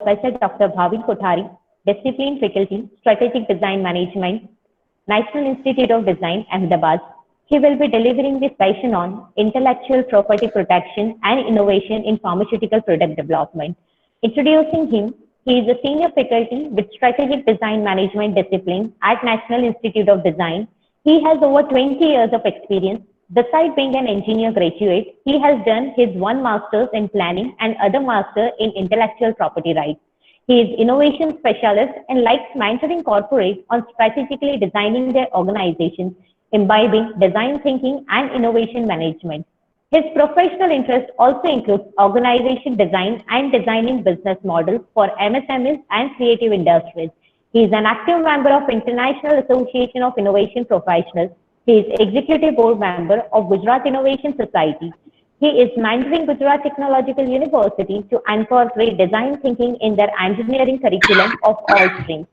Professor Dr. Bhavin Kothari, Discipline Faculty, Strategic Design Management, National Institute of Design, Ahmedabad. He will be delivering this session on intellectual property protection and innovation in pharmaceutical product development. Introducing him, he is a senior faculty with strategic design management discipline at National Institute of Design. He has over 20 years of experience. Besides being an engineer graduate, he has done his one master's in planning and other master in intellectual property rights. He is innovation specialist and likes mentoring corporates on strategically designing their organizations, imbibing design thinking and innovation management. His professional interests also include organization design and designing business models for MSMEs and creative industries. He is an active member of International Association of Innovation Professionals. He is executive board member of Gujarat Innovation Society. He is mentoring Gujarat Technological University to incorporate design thinking in their engineering curriculum of all streams.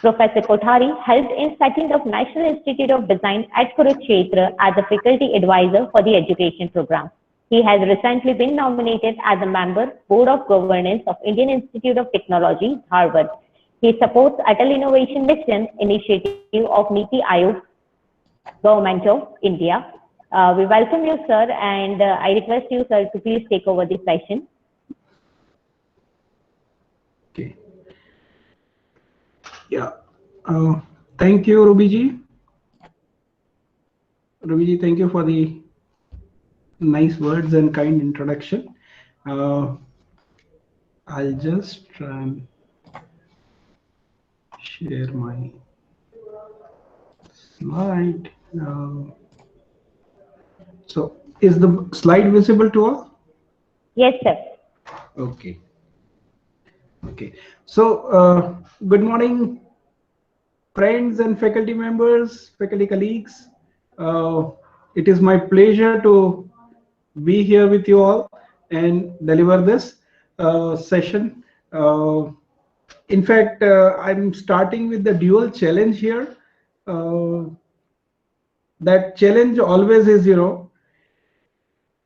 Professor Kothari helped in setting up National Institute of Design at Kurukshetra as a faculty advisor for the education program. He has recently been nominated as a member, Board of Governance of Indian Institute of Technology, Harvard. He supports Atal Innovation Mission initiative of Niti Aayog, Government of India. We welcome you, sir, and I request you, sir, to please take over this session. Okay. Yeah. Thank you, Ruby-ji. Ruby-ji, thank you for the nice words and kind introduction. I'll just try and share my slide. So, is the slide visible to all? Yes, sir. Okay. Okay. So, good morning, friends and faculty members, faculty colleagues. It is my pleasure to be here with you all and deliver this session. In fact, I'm starting with the dual challenge here. That challenge always is,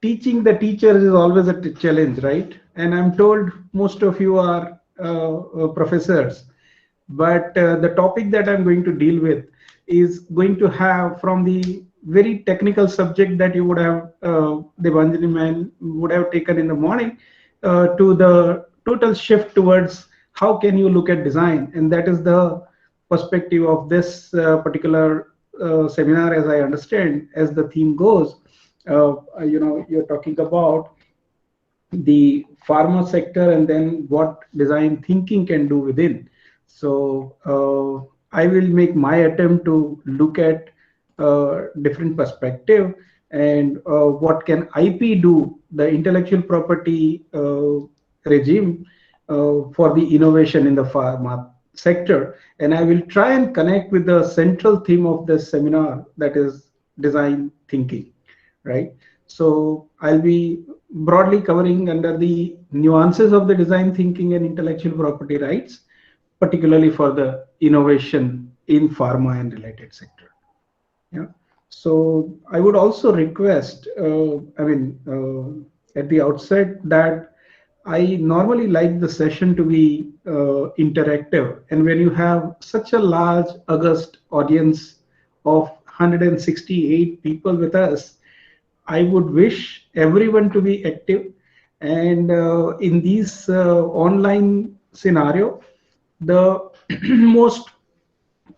teaching the teachers is always a challenge, right? And I'm told most of you are professors, but the topic that I'm going to deal with is going to have from the very technical subject that you would have, Devanjali man would have taken in the morning, to the total shift towards how can you look at design, and that is the perspective of this particular seminar, as I understand, as the theme goes. You're talking about the pharma sector and then what design thinking can do within. So I will make my attempt to look at different perspective and what can IP do, the intellectual property regime for the innovation in the pharma sector. And I will try and connect with the central theme of this seminar, that is design thinking, right? So I'll be broadly covering under the nuances of the design thinking and intellectual property rights, particularly for the innovation in pharma and related sector. Yeah. So I would also request, at the outset, that I normally like the session to be interactive, and when you have such a large, august audience of 168 people with us, I would wish everyone to be active. And in these online scenario, the most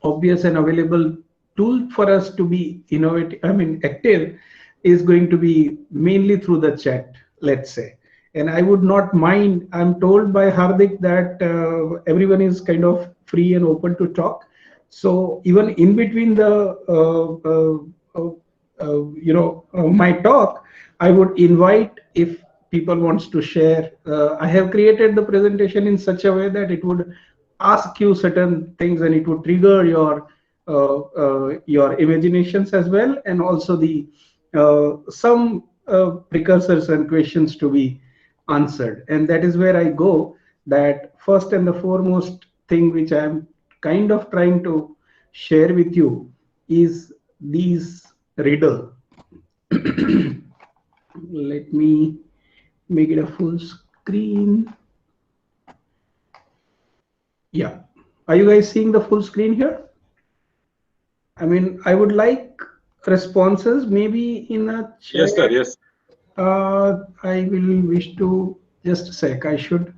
obvious and available tool for us to be active is going to be mainly through the chat, let's say. And I would not mind, I'm told by Hardik that everyone is kind of free and open to talk. So even in between the my talk, I would invite, if people wants to share. I have created the presentation in such a way that it would ask you certain things and it would trigger your imaginations as well, and also the some precursors and questions to be answered. And that is where I go, that first and the foremost thing which I am kind of trying to share with you is these riddle. Let me make it a full screen. Yeah. Are you guys seeing the full screen here? I mean, I would like responses maybe in a chat. Yes, sir. Yes. I will wish to just a sec. I should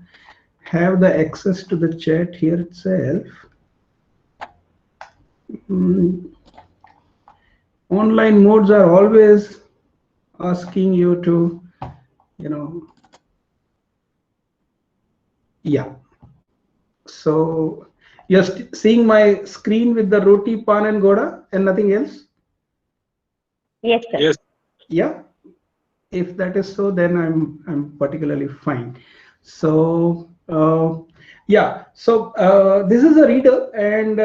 have the access to the chat here itself. Mm, Online modes are always asking you to, you know, yeah. So you're seeing my screen with the roti, pan, and goda, and nothing else. Yes, sir. Yes. Yeah. If that is so, then I'm particularly fine. So yeah, so this is a reader, and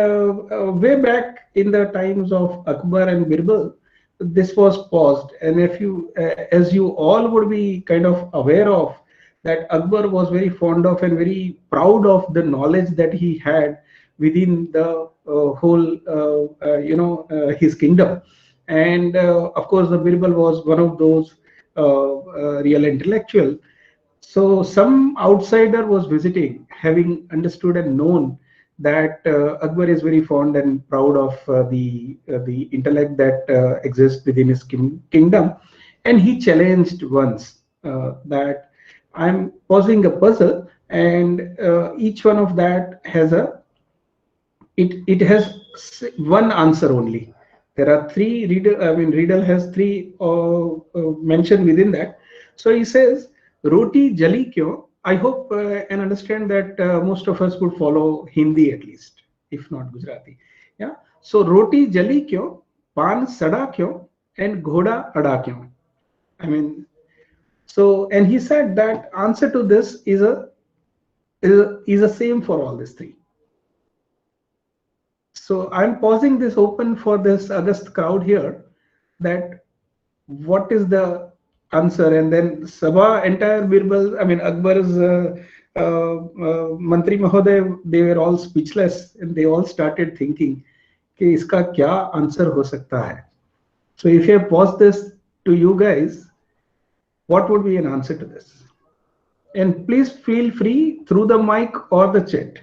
way back in the times of Akbar and Birbal, this was paused. And if you, as you all would be kind of aware of, that Akbar was very fond of and very proud of the knowledge that he had within the whole, his kingdom. And of course, the Birbal was one of those real intellectual. So some outsider was visiting, having understood and known that Akbar is very fond and proud of the intellect that exists within his kingdom, and he challenged once that I'm posing a puzzle, and each one of that has a it has one answer only. There are three reader. I mean, Riddle has three mentioned within that. So he says, "Roti jali kyo." I hope and understand that most of us would follow Hindi at least, if not Gujarati. Yeah. So roti jali kyo, pan sada kyo, and ghoda ada kyo. I mean, so and he said that answer to this is a same for all these three. So I'm pausing this open for this August crowd here, that what is the answer? And then Sabha, entire Birbal, I mean Akbar's Mantri Mahoday, they were all speechless, and they all started thinking कि इसका क्या answer हो सकता है. So if I pause this to you guys, what would be an answer to this? And please feel free through the mic or the chat.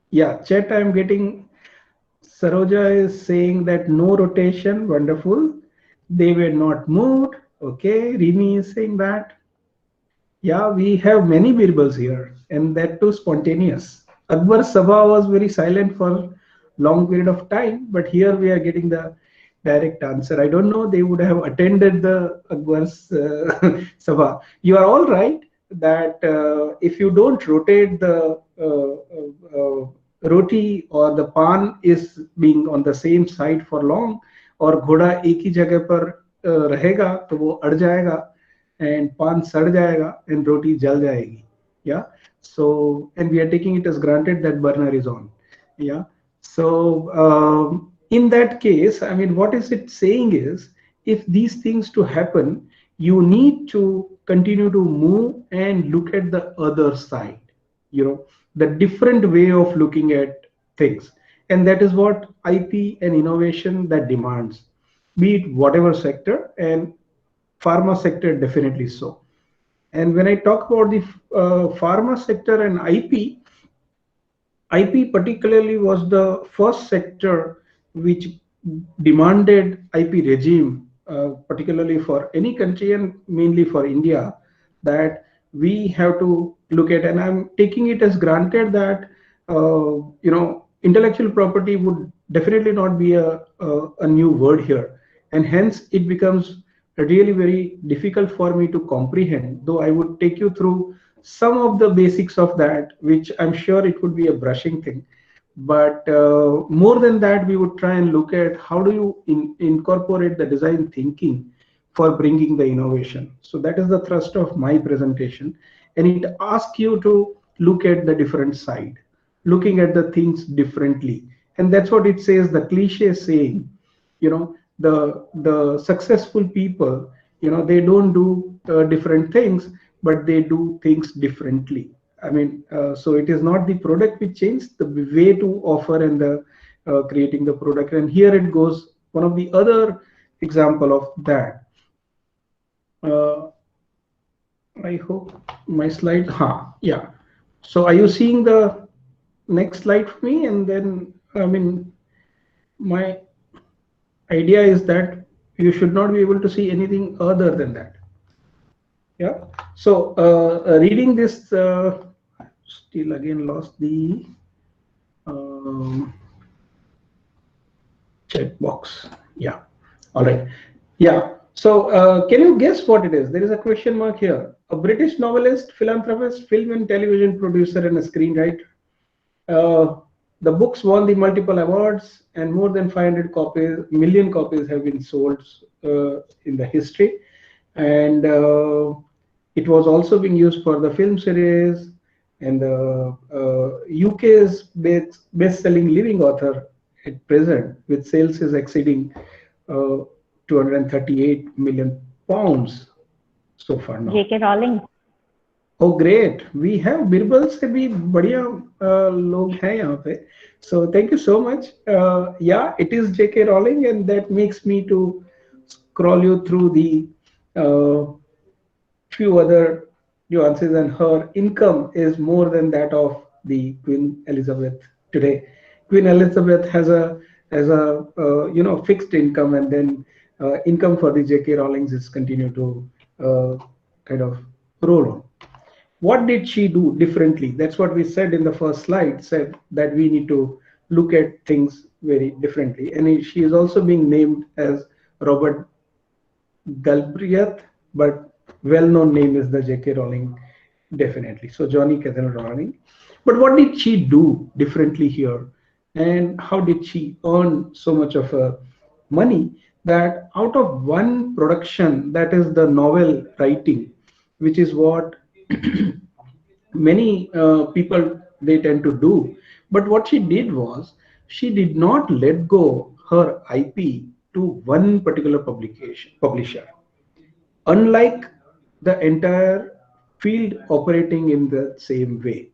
Yeah, chat I'm getting. Saroja is saying that no rotation, wonderful. They were not moved. Okay, Rimi is saying that. Yeah, we have many Birbals here, and that too spontaneous. Akbar Sabha was very silent for long period of time, but here we are getting the direct answer. I don't know, they would have attended the Akbar's Sabha. You are all right that if you don't rotate the roti or the pan is being on the same side for long, और घोड़ा एक ही जगह पर रहेगा तो वो अड़ जाएगा and pan सड़ जाएगा and roti जल जाएगी. Yeah. So and we are taking it as granted that burner is on. Yeah. So in that case, I mean, what is it saying is, if these things to happen, you need to continue to move and look at the other side. You know, the different way of looking at things, and that is what IP and innovation that demands, be it whatever sector, and pharma sector definitely so. And when I talk about the pharma sector and IP particularly was the first sector which demanded IP regime, particularly for any country and mainly for India, that we have to look at. And I'm taking it as granted that intellectual property would definitely not be a new word here, and hence it becomes really very difficult for me to comprehend. Though I would take you through some of the basics of that, which I'm sure it would be a brushing thing. But more than that, we would try and look at how do you incorporate the design thinking for bringing the innovation. So that is the thrust of my presentation. And it asks you to look at the different side, looking at the things differently. And that's what it says, the cliche saying, the successful people, they don't do different things, but they do things differently. I mean, so it is not the product which changed, the way to offer and the creating the product. And here it goes, one of the other example of that. I hope my slide. Yeah. So are you seeing the next slide for me? And then, I mean, my idea is that you should not be able to see anything other than that. Yeah. So reading this, still again lost the um, chat box. Yeah. All right. Yeah. So can you guess what it is? There is a question mark here. A British novelist, philanthropist, film and television producer, and a screenwriter. Uh, the books won the multiple awards, and more than 500 million copies have been sold in the history. And it was also being used for the film series. And the UK's best-selling living author at present, with sales is exceeding 238 million pounds so far now. J.K. Rowling. Oh, great. We have Birbal से भी बढ़िया लोग हैं यहाँ पे. So thank you so much. Yeah, it is J.K. Rowling, and that makes me to scroll you through the few other nuances, and her income is more than that of the Queen Elizabeth today. Queen Elizabeth has a fixed income, and then income for the J.K. Rowling's is continue to kind of roll on. What did she do differently? That's what we said in the first slide, said that we need to look at things very differently. And she is also being named as Robert Galbraith, but well-known name is the J.K. Rowling, definitely. So Johnny Cathal Rowling. But what did she do differently here? And how did she earn so much of money that out of one production, that is the novel writing, which is what many people they tend to do. But what she did was she did not let go her IP to one particular publisher. Unlike the entire field operating in the same way,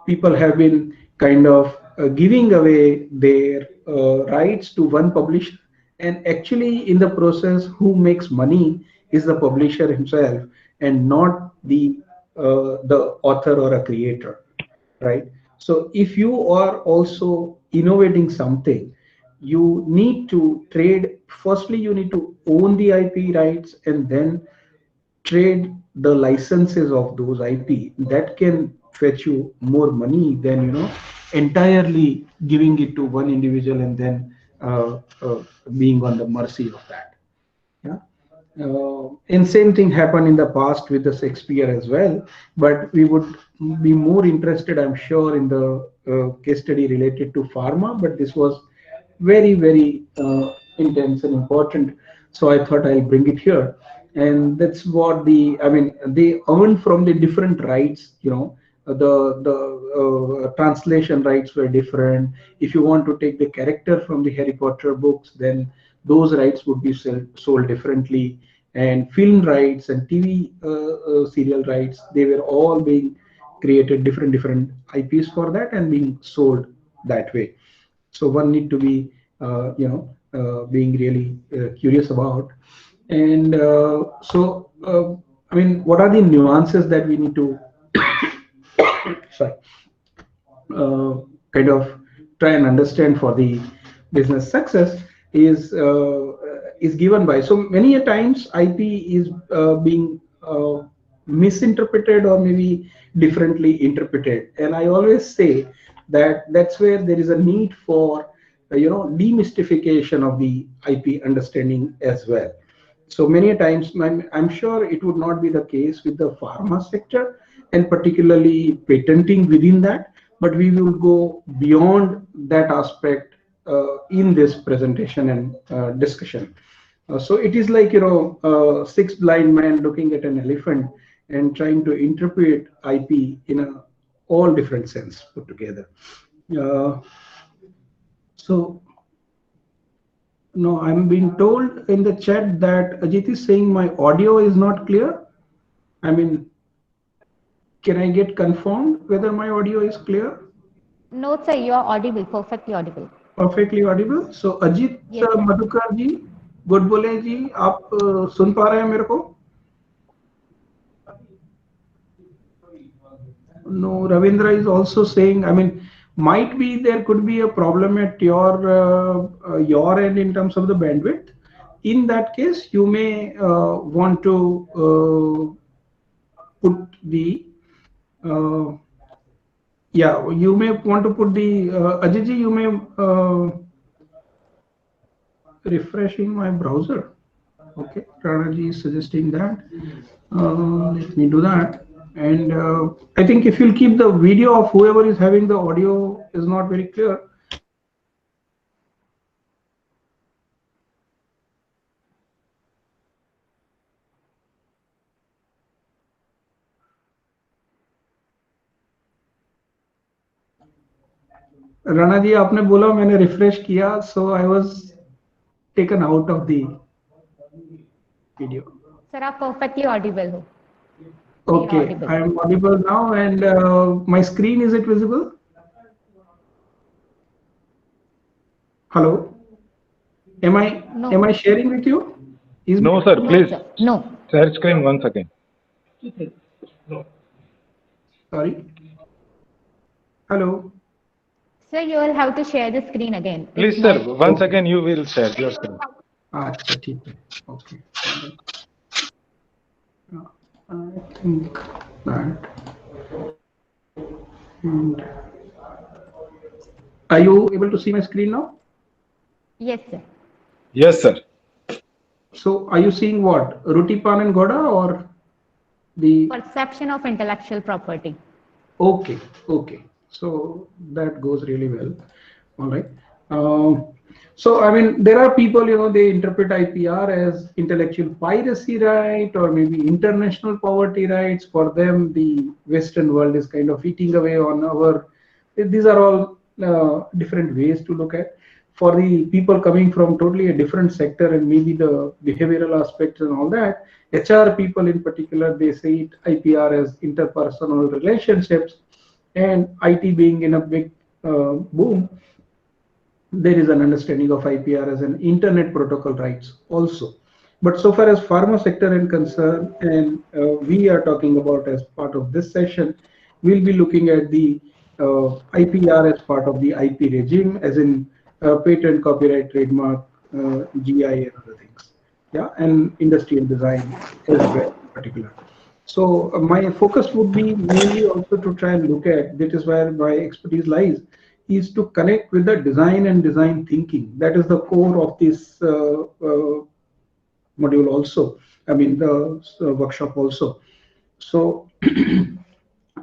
people have been kind of giving away their rights to one publisher, and actually in the process who makes money is the publisher himself and not the author or a creator, right? So if you are also innovating something, you need to trade. Firstly, you need to own the IP rights, and then trade the licenses of those IP. That can fetch you more money than entirely giving it to one individual and then being on the mercy of that. Yeah. And same thing happened in the past with the Shakespeare as well, but we would be more interested, I'm sure, in the case study related to pharma, but this was very, very intense and important. So I thought I'll bring it here. And that's what they earn from the different rights, the translation rights were different. If you want to take the character from the Harry Potter books, then those rights would be sold differently. And film rights and TV serial rights, they were all being created different IPs for that and being sold that way. So one need to be being really curious about. And what are the nuances that we need to sorry, kind of try and understand for the business success is given by, so many a times IP is being misinterpreted or maybe differently interpreted. And I always say that that's where there is a need for demystification of the IP understanding as well. So many a times, I'm sure it would not be the case with the pharma sector and particularly patenting within that, but we will go beyond that aspect in this presentation and discussion. So it is like six blind men looking at an elephant and trying to interpret IP in a all different sense put together. So no, I'm being told in the chat that Ajit is saying my audio is not clear. I mean, can I get confirmed whether my audio is clear? No, sir, you are audible, perfectly audible. Perfectly audible. So Ajit Yes, Madhukar ji, Godbole ji, आप सुन पा रहे हैं मेरे को? No, Ravindra is also saying, I mean, might be there could be a problem at your end in terms of the bandwidth. In that case, you may want to put the uh, yeah, you may want to put the Ajiji, you may refreshing my browser. Okay, Ranaji is suggesting that. Let me do that. And I think if you'll keep the video of whoever is having the audio is not very clear. Rana ji आपने बोला मैंने refresh किया so I was taken out of the video. Sir, आप perfectly audible हो. Okay, I am audible now, and my screen, is it visible? Hello, am I sharing with you? No, sir, please. No. Share screen once again. Sorry. Hello. Sir, you will have to share the screen again. Please, sir, once again you will share your screen. अच्छा ठीक है. Okay. I think that. And are you able to see my screen now? Yes, sir. Yes, sir. So are you seeing what? Rutipan and Goda or the Perception of intellectual property. Okay, okay. So that goes really well. All right. So I mean, there are people, they interpret IPR as intellectual piracy right, or maybe international poverty rights. For them, the Western world is kind of eating away on our. These are all different ways to look at. For the people coming from totally a different sector and maybe the behavioral aspects and all that, HR people in particular, they say it IPR as interpersonal relationships, and IT being in a big boom, there is an understanding of IPR as an internet protocol rights also. But so far as pharma sector is concerned, and we are talking about as part of this session, we'll be looking at the IPR as part of the IP regime, as in patent, copyright, trademark, GI, and other things. Yeah, and industry and design as well in particular. So my focus would be mainly also to try and look at, that is where my expertise lies, is to connect with the design and design thinking. That is the core of this module also. I mean the workshop also. So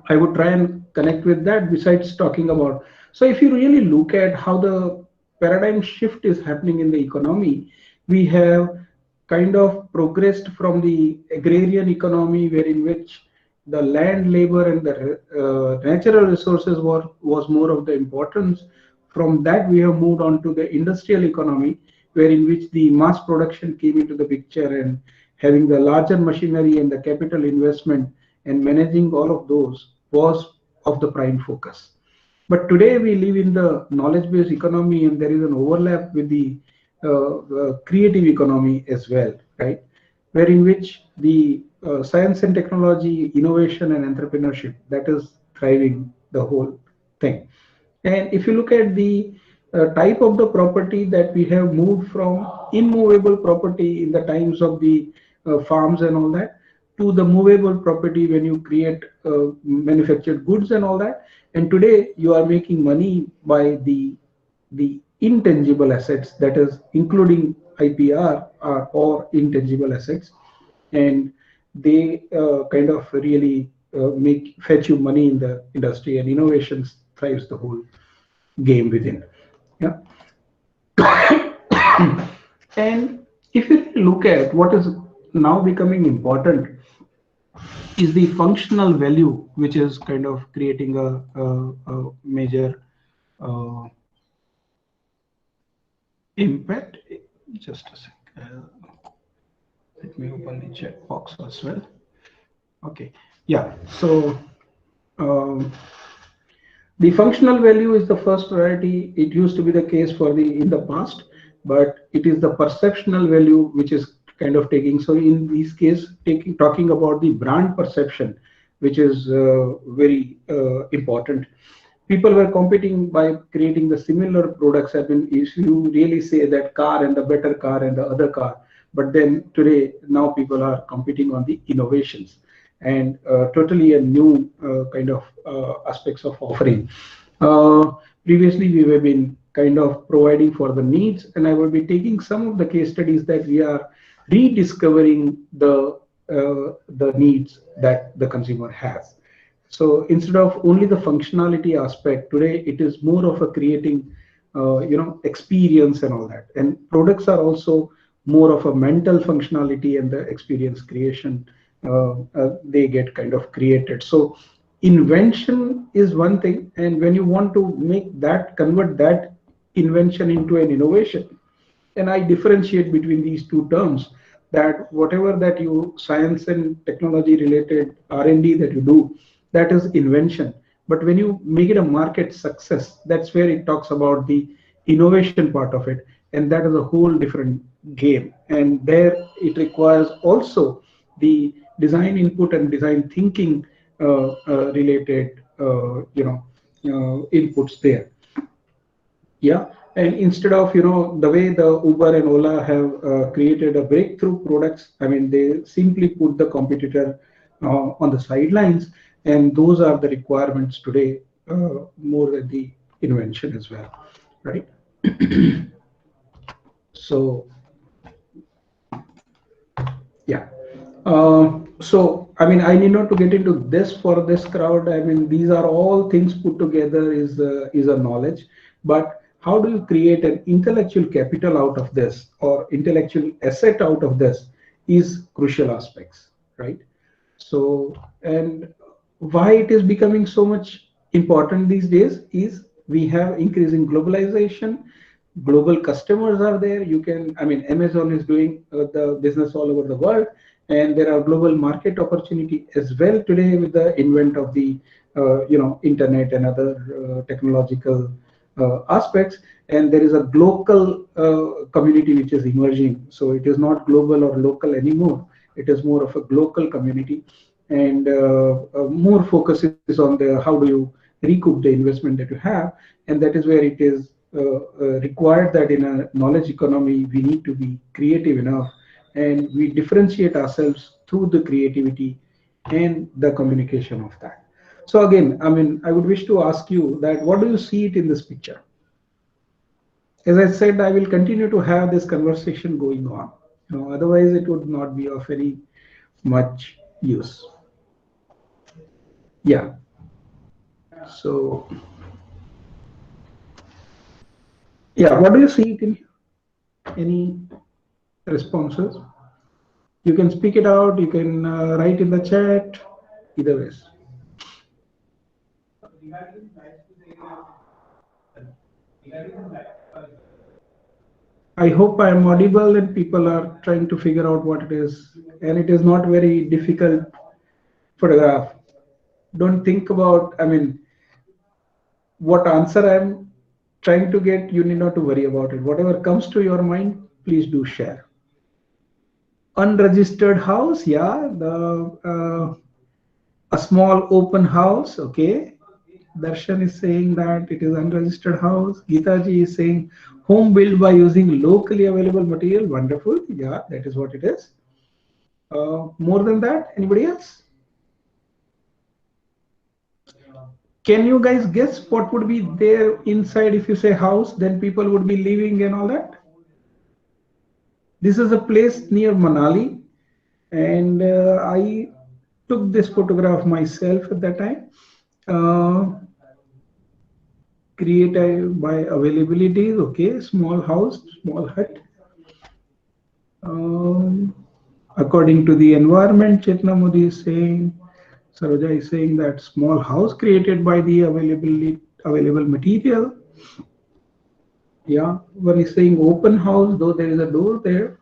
I would try and connect with that besides talking about. So if you really look at how the paradigm shift is happening in the economy, we have kind of progressed from the agrarian economy, where in which the land, labor, and the natural resources was more of the importance. From that, we have moved on to the industrial economy, where in which the mass production came into the picture, and having the larger machinery and the capital investment and managing all of those was of the prime focus. But today we live in the knowledge-based economy, and there is an overlap with the creative economy as well, right? Where in which the science and technology, innovation and entrepreneurship, that is driving the whole thing. And if you look at the type of the property that we have moved from immovable property in the times of the farms and all that, to the movable property when you create manufactured goods and all that. And today you are making money by the intangible assets, that is including IPR or intangible assets, and they kind of really fetch you money in the industry, and innovations thrives the whole game within. Yeah. And if you look at what is now becoming important, is the functional value, which is kind of creating a major impact. Just a sec. Let me open the chat box as well. Okay. Yeah. So the functional value is the first priority. It used to be the case for in the past, but it is the perceptional value which is kind of taking. So in this case, talking about the brand perception, which is very important. People were competing by creating the similar products. I mean, if you really say that car and the better car and the other car, but then today, now people are competing on the innovations and totally a new kind of aspects of offering. Previously, we have been kind of providing for the needs, and I will be taking some of the case studies that we are rediscovering the needs that the consumer has. So instead of only the functionality aspect, today it is more of a creating, experience and all that. And products are also more of a mental functionality and the experience creation. They get kind of created. So invention is one thing, and when you want to make that, convert that invention into an innovation, and I differentiate between these two terms, that whatever that you science and technology related R&D that you do, that is invention. But when you make it a market success, that's where it talks about the innovation part of it, and that is a whole different game. And there it requires also the design input and design thinking related, inputs there. Yeah. And instead of, the way the Uber and Ola have created a breakthrough products, I mean, they simply put the competitor on the sidelines, and those are the requirements today, more than the invention as well, right? So yeah. So I mean, I need not to get into this for this crowd. I mean, these are all things put together is a knowledge. But how do you create an intellectual capital out of this, or intellectual asset out of this, is crucial aspects, right? So, and why it is becoming so much important these days is we have increasing globalization. Global customers are there. You can, I mean, Amazon is doing the business all over the world, and there are global market opportunity as well today with the invent of the internet and other technological aspects. And there is a global community which is emerging. So it is not global or local anymore. It is more of a global community, and more focus is on the how do you recoup the investment that you have. And that is where it is required that in a knowledge economy, we need to be creative enough, and we differentiate ourselves through the creativity and the communication of that. So again, I mean, I would wish to ask you that what do you see it in this picture? As I said, I will continue to have this conversation going on. Otherwise it would not be of any much use. Yeah. So yeah, what do you see it in here? Any responses? You can speak it out, you can write in the chat, either ways. I hope I am audible and people are trying to figure out what it is. And it is not very difficult photograph. Don't think about, I mean, what answer I'm trying to get, you need not to worry about it. Whatever comes to your mind, please do share. Unregistered house, yeah, a small open house, okay. Darshan is saying that it is unregistered house. Geetaji is saying home built by using locally available material. Wonderful, yeah, that is what it is. More than that, anybody else? Can you guys guess what would be there inside if you say house? Then people would be living and all that. This is a place near Manali, and I took this photograph myself at that time. Created by availability, okay, small house, small hut. According to the environment, Chetna Modi is saying, Saroja is saying that small house created by the available material. Yeah, one is saying open house, though there is a door there.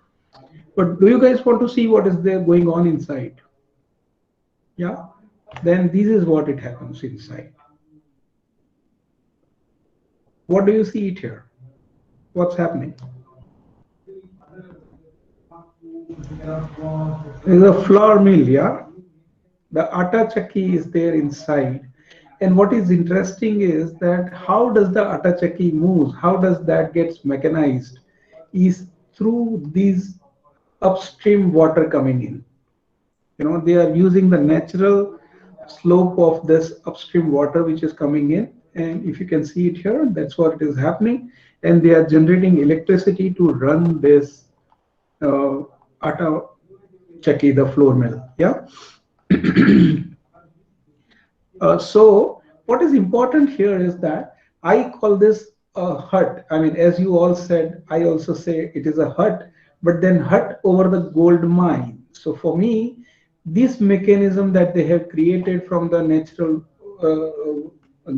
But do you guys want to see what is there going on inside? Yeah, then this is what it happens inside. What do you see it here? What's happening? There's a flour mill, yeah. The atta chakki is there inside. And what is interesting is that how does the atta chakki move? How does that gets mechanized? Is through these upstream water coming in. They are using the natural slope of this upstream water which is coming in, and if you can see it here, that's what is happening, and they are generating electricity to run this uh, atta chakki, the flour mill. Yeah. So what is important here is that I call this a hut. I mean, as you all said, I also say it is a hut, but then hut over the gold mine. So for me, this mechanism that they have created from the natural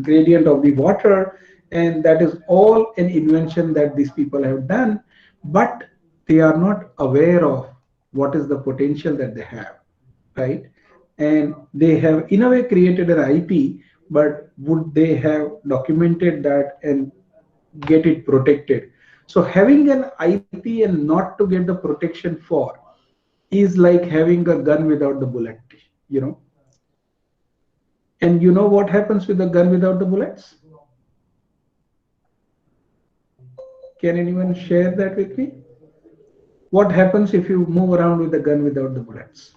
gradient of the water, and that is all an invention that these people have done, but they are not aware of what is the potential that they have, right? And they have in a way created an IP, but would they have documented that and get it protected? So having an IP and not to get the protection for is like having a gun without the bullet, you know. And you know what happens with the gun without the bullets? Can anyone share that with me? What happens if you move around with a gun without the bullets?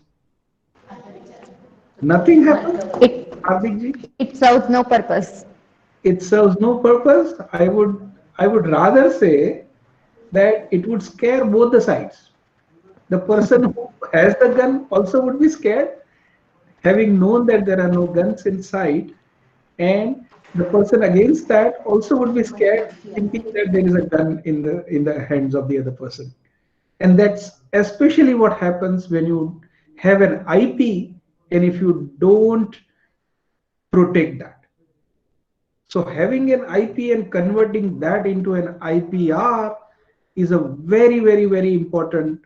Nothing happens, It Hardikji? it serves no purpose. It serves no purpose. I would rather say that it would scare both the sides. The person who has the gun also would be scared, having known that there are no guns inside, and the person against that also would be scared, thinking that there is a gun in the hands of the other person. And that's especially what happens when you have an IP, and if you don't protect that. So having an IP and converting that into an IPR is a very, very, very important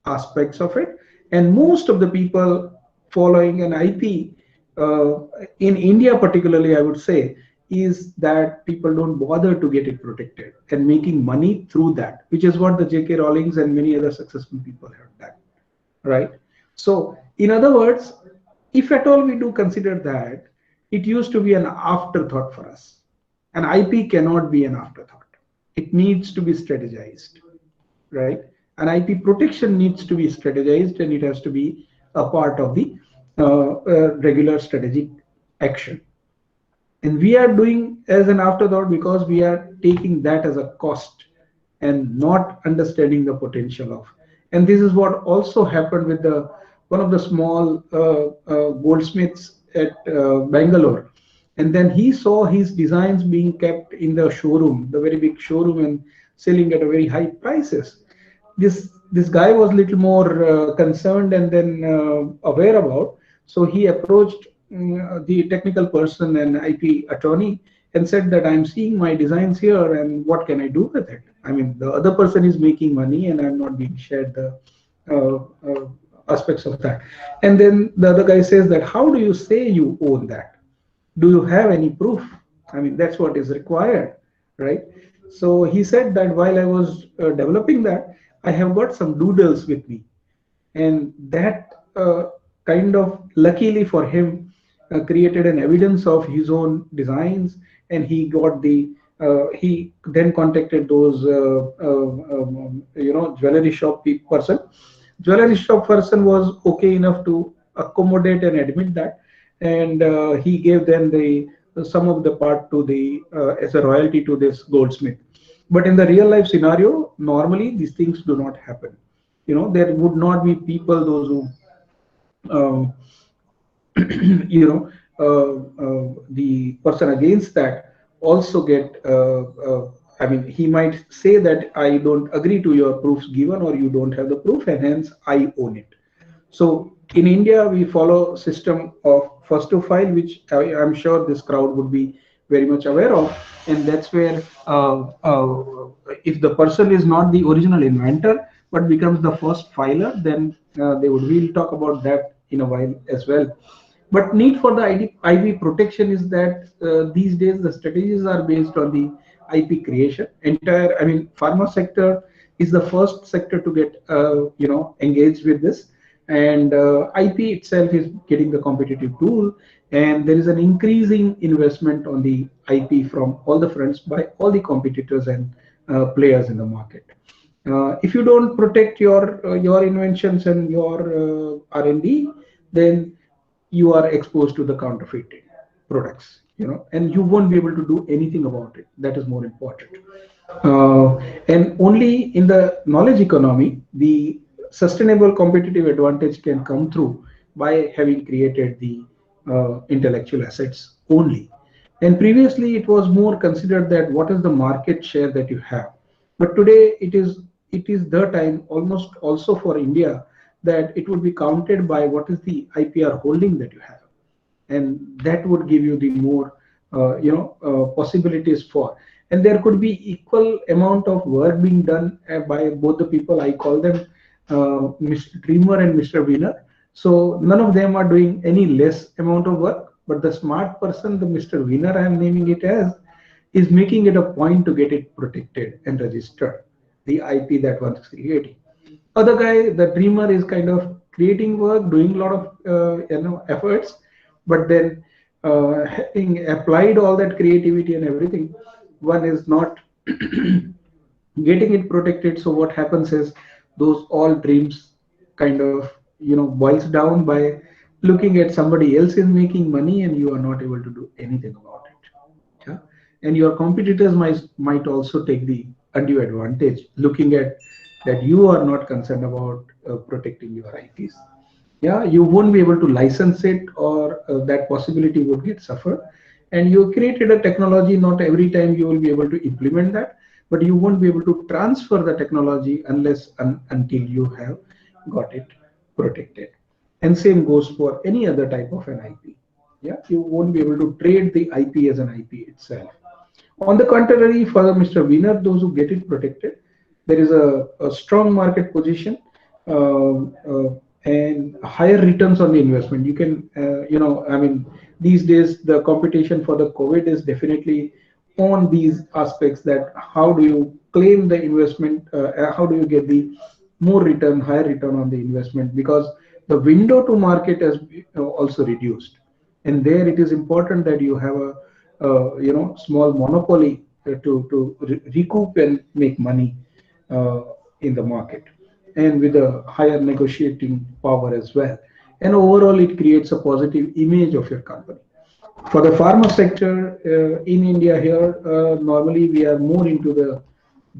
aspects of it. And most of the people following an IP in India, particularly, I would say, is that people don't bother to get it protected and making money through that, which is what the J.K. Rowlings and many other successful people have done, right? So, in other words, if at all we do consider that, it used to be an afterthought for us. An IP cannot be an afterthought. It needs to be strategized, right? An IP protection needs to be strategized, and it has to be a part of the regular strategic action. And we are doing as an afterthought because we are taking that as a cost and not understanding the potential of. And this is what also happened with the one of the small goldsmiths at Bangalore. And then he saw his designs being kept in the showroom, the very big showroom, and selling at a very high prices. This guy was a little more concerned and then aware about. So he approached the technical person and IP attorney and said that I'm seeing my designs here, and what can I do with it? I mean, the other person is making money and I'm not being shared the uh, uh, aspects of that. And then the other guy says that, how do you say you own that? Do you have any proof? I mean, that's what is required, right? So he said that while I was developing that, I have got some doodles with me, and that kind of luckily for him created an evidence of his own designs, and he then contacted those jewelry shop person. Jewelry shop person was okay enough to accommodate and admit that, and he gave them the some of the part to the as a royalty to this goldsmith. But in the real life scenario, normally these things do not happen. There would not be people those who um, the person against that also get I mean, he might say that I don't agree to your proofs given, or you don't have the proof, and hence I own it. So in India, we follow system of first to file, which I'm sure this crowd would be very much aware of, and that's where if the person is not the original inventor but becomes the first filer, then we'll talk about that in a while as well. But need for the IP protection is that these days the strategies are based on the IP creation. I mean, pharma sector is the first sector to get engaged with this, and IP itself is getting the competitive tool, and there is an increasing investment on the IP from all the fronts by all the competitors and players in the market. If you don't protect your inventions and your R&D, then you are exposed to the counterfeiting products, and you won't be able to do anything about it. That is more important. And only in the knowledge economy, the sustainable competitive advantage can come through by having created the intellectual assets only. And previously, it was more considered that what is the market share that you have. But today, it is the time almost also for India that it would be counted by what is the IPR holding that you have, and that would give you the more possibilities for, and there could be equal amount of work being done by both the people. I call them Mr. Dreamer and Mr. Winner. So none of them are doing any less amount of work, but the smart person, the Mr. Winner I am naming it as, is making it a point to get it protected and registered, the IP that one is creating. Other guy, the dreamer, is kind of creating work, doing a lot of efforts, but then having applied all that creativity and everything, one is not getting it protected. So what happens is those all dreams kind of boils down by looking at somebody else is making money and you are not able to do anything about it. Yeah, and your competitors might also take the undue advantage, looking at that you are not concerned about protecting your IPs. Yeah, you won't be able to license it, or that possibility would get suffered. And you created a technology, not every time you will be able to implement that, but you won't be able to transfer the technology until you have got it protected. And same goes for any other type of an IP. Yeah, you won't be able to trade the IP as an IP itself. On the contrary, for Mr. Winner, those who get it protected, there is a strong market position and higher returns on the investment. You can, I mean, these days the competition for the COVID is definitely on these aspects, that how do you claim the investment, how do you get the more return, higher return on the investment, because the window to market has also reduced. And there it is important that you have a small monopoly to recoup and make money in the market, and with a higher negotiating power as well. And overall, it creates a positive image of your company. For the pharma sector in India here, normally we are more into the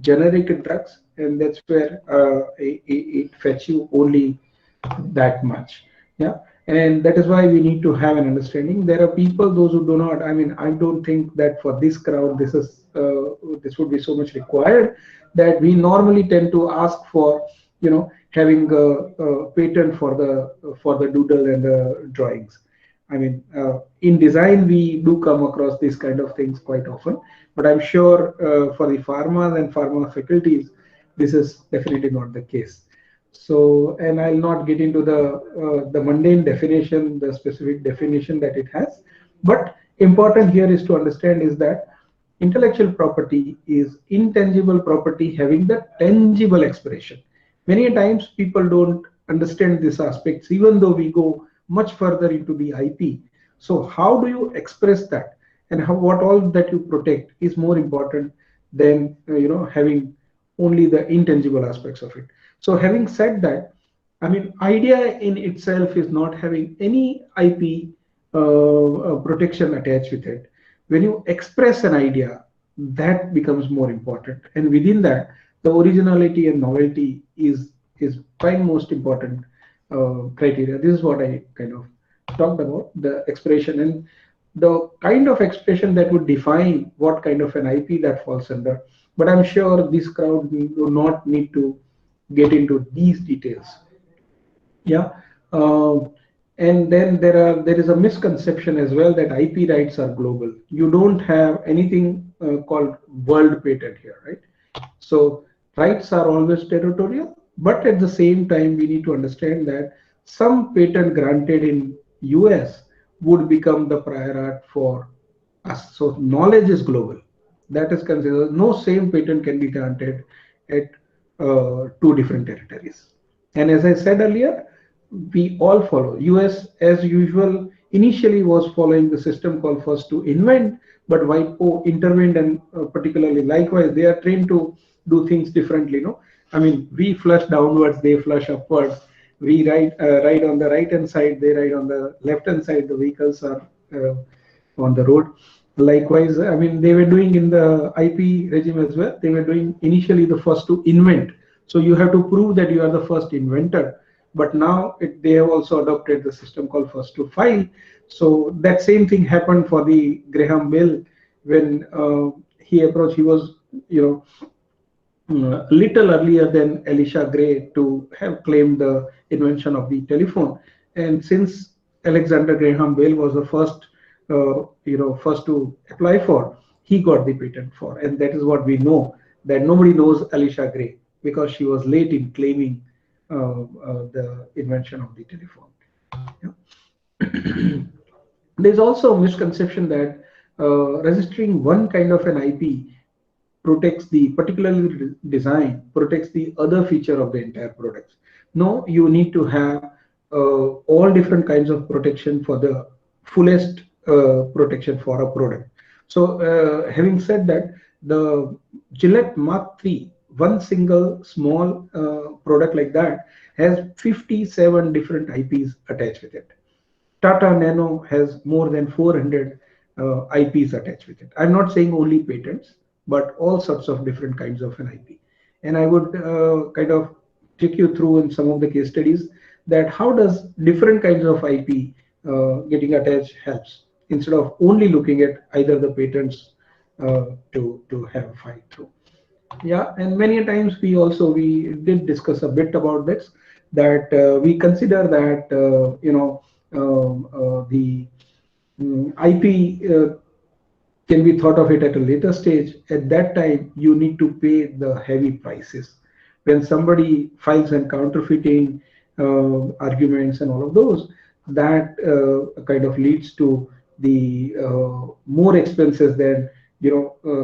generic drugs, and that's where it fetch you only that much. Yeah, and that is why we need to have an understanding. There are people, those who do not. I mean, I don't think that for this crowd this would be so much required, that we normally tend to ask for having a patent for the doodle and the drawings. I mean, in design we do come across these kind of things quite often, but I'm sure for the pharma and pharma faculties, this is definitely not the case. So, and I'll not get into the mundane definition, the specific definition that it has, but important here is to understand is that intellectual property is intangible property having the tangible expression. Many times people don't understand these aspects, even though we go much further into the IP. So how do you express that, and what all that you protect is more important than having only the intangible aspects of it. So having said that, I mean, idea in itself is not having any IP protection attached with it. When you express an idea, that becomes more important, and within that, the originality and novelty is prime most important criteria. This is what I kind of talked about, the expression, and the kind of expression that would define what kind of an IP that falls under. But I'm sure this crowd do not need to get into these details. Yeah. And then there is a misconception as well that IP rights are global. You don't have anything called world patent here, right? So rights are always territorial, but at the same time, we need to understand that some patent granted in US would become the prior art for us. So knowledge is global. That is considered. No same patent can be granted at two different territories. And as I said earlier, we all follow. US, as usual, initially was following the system called first to invent, but WIPO intervened, and particularly likewise, they are trained to do things differently. No, I mean, we flush downwards, they flush upwards. We ride on the right hand side, they ride on the left hand side. The vehicles are on the road. Likewise, I mean, they were doing in the IP regime as well. They were doing initially the first to invent. So you have to prove that you are the first inventor. But now they have also adopted the system called first to file. So that same thing happened for the Graham Bell when he approached. He was, a little earlier than Elisha Gray to have claimed the invention of the telephone. And since Alexander Graham Bell was the first, first to apply for, he got the patent for. And that is what we know, that nobody knows Elisha Gray because she was late in claiming the invention of the telephone. Yeah. There's also a misconception that registering one kind of an IP protects the particularly design, protects the other feature of the entire product. No, you need to have all different kinds of protection for the fullest protection for a product. So having said that, the Gillette Mark III, one single small product like that, has 57 different IPs attached with it. Tata Nano has more than 400 IPs attached with it. I'm not saying only patents, but all sorts of different kinds of an IP. And I would kind of take you through in some of the case studies that how does different kinds of IP getting attached helps, instead of only looking at either the patents to have a fight through. Yeah, and many times we did discuss a bit about this, that we consider that the IP can be thought of it at a later stage. At that time, you need to pay the heavy prices. When somebody files and counterfeiting arguments and all of those, that kind of leads to the more expenses than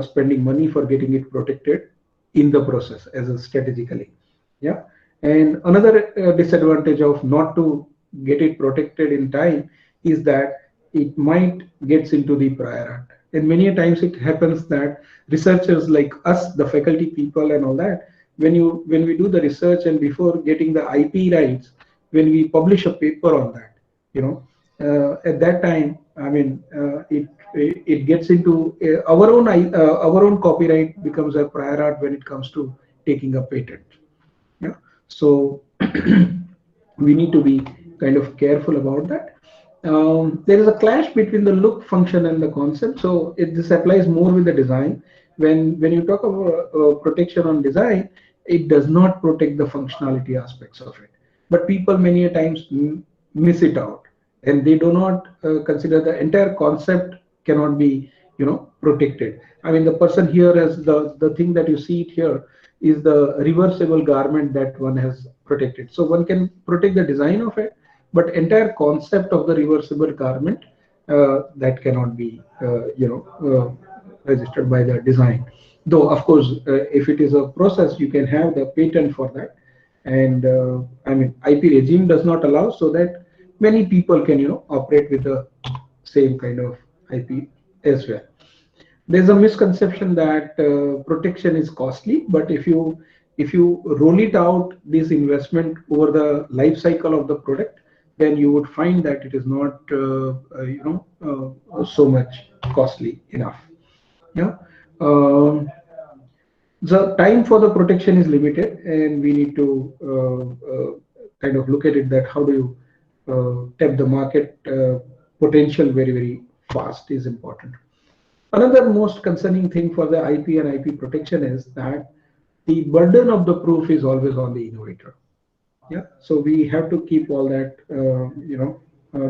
spending money for getting it protected in the process as a strategically. Yeah, and another disadvantage of not to get it protected in time is that it might gets into the prior art. And many times it happens that researchers like us, the faculty people and all that, when we do the research and before getting the IP rights, when we publish a paper on that, at that time, I mean, it gets into our own copyright becomes a prior art when it comes to taking a patent. Yeah, so we need to be kind of careful about that. There is a clash between the look, function, and the concept. So this applies more with the design. When you talk about protection on design, it does not protect the functionality aspects of it. But people many times miss it out, and they do not consider the entire concept cannot be protected. I mean, the person here as the thing that you see it here is the reversible garment that one has protected. So one can protect the design of it, but entire concept of the reversible garment that cannot be registered by the design. Though of course, if it is a process, you can have the patent for that. And I mean, IP regime does not allow, so that many people can operate with the same kind of IP as well. There's a misconception that protection is costly, but if you roll it out, this investment over the life cycle of the product, then you would find that it is not so much costly enough. Yeah, the time for the protection is limited, and we need to kind of look at it, that how do you tap the market potential very fast is important. Another most concerning thing for the IP and IP protection is that the burden of the proof is always on the innovator. Yeah, so we have to keep all that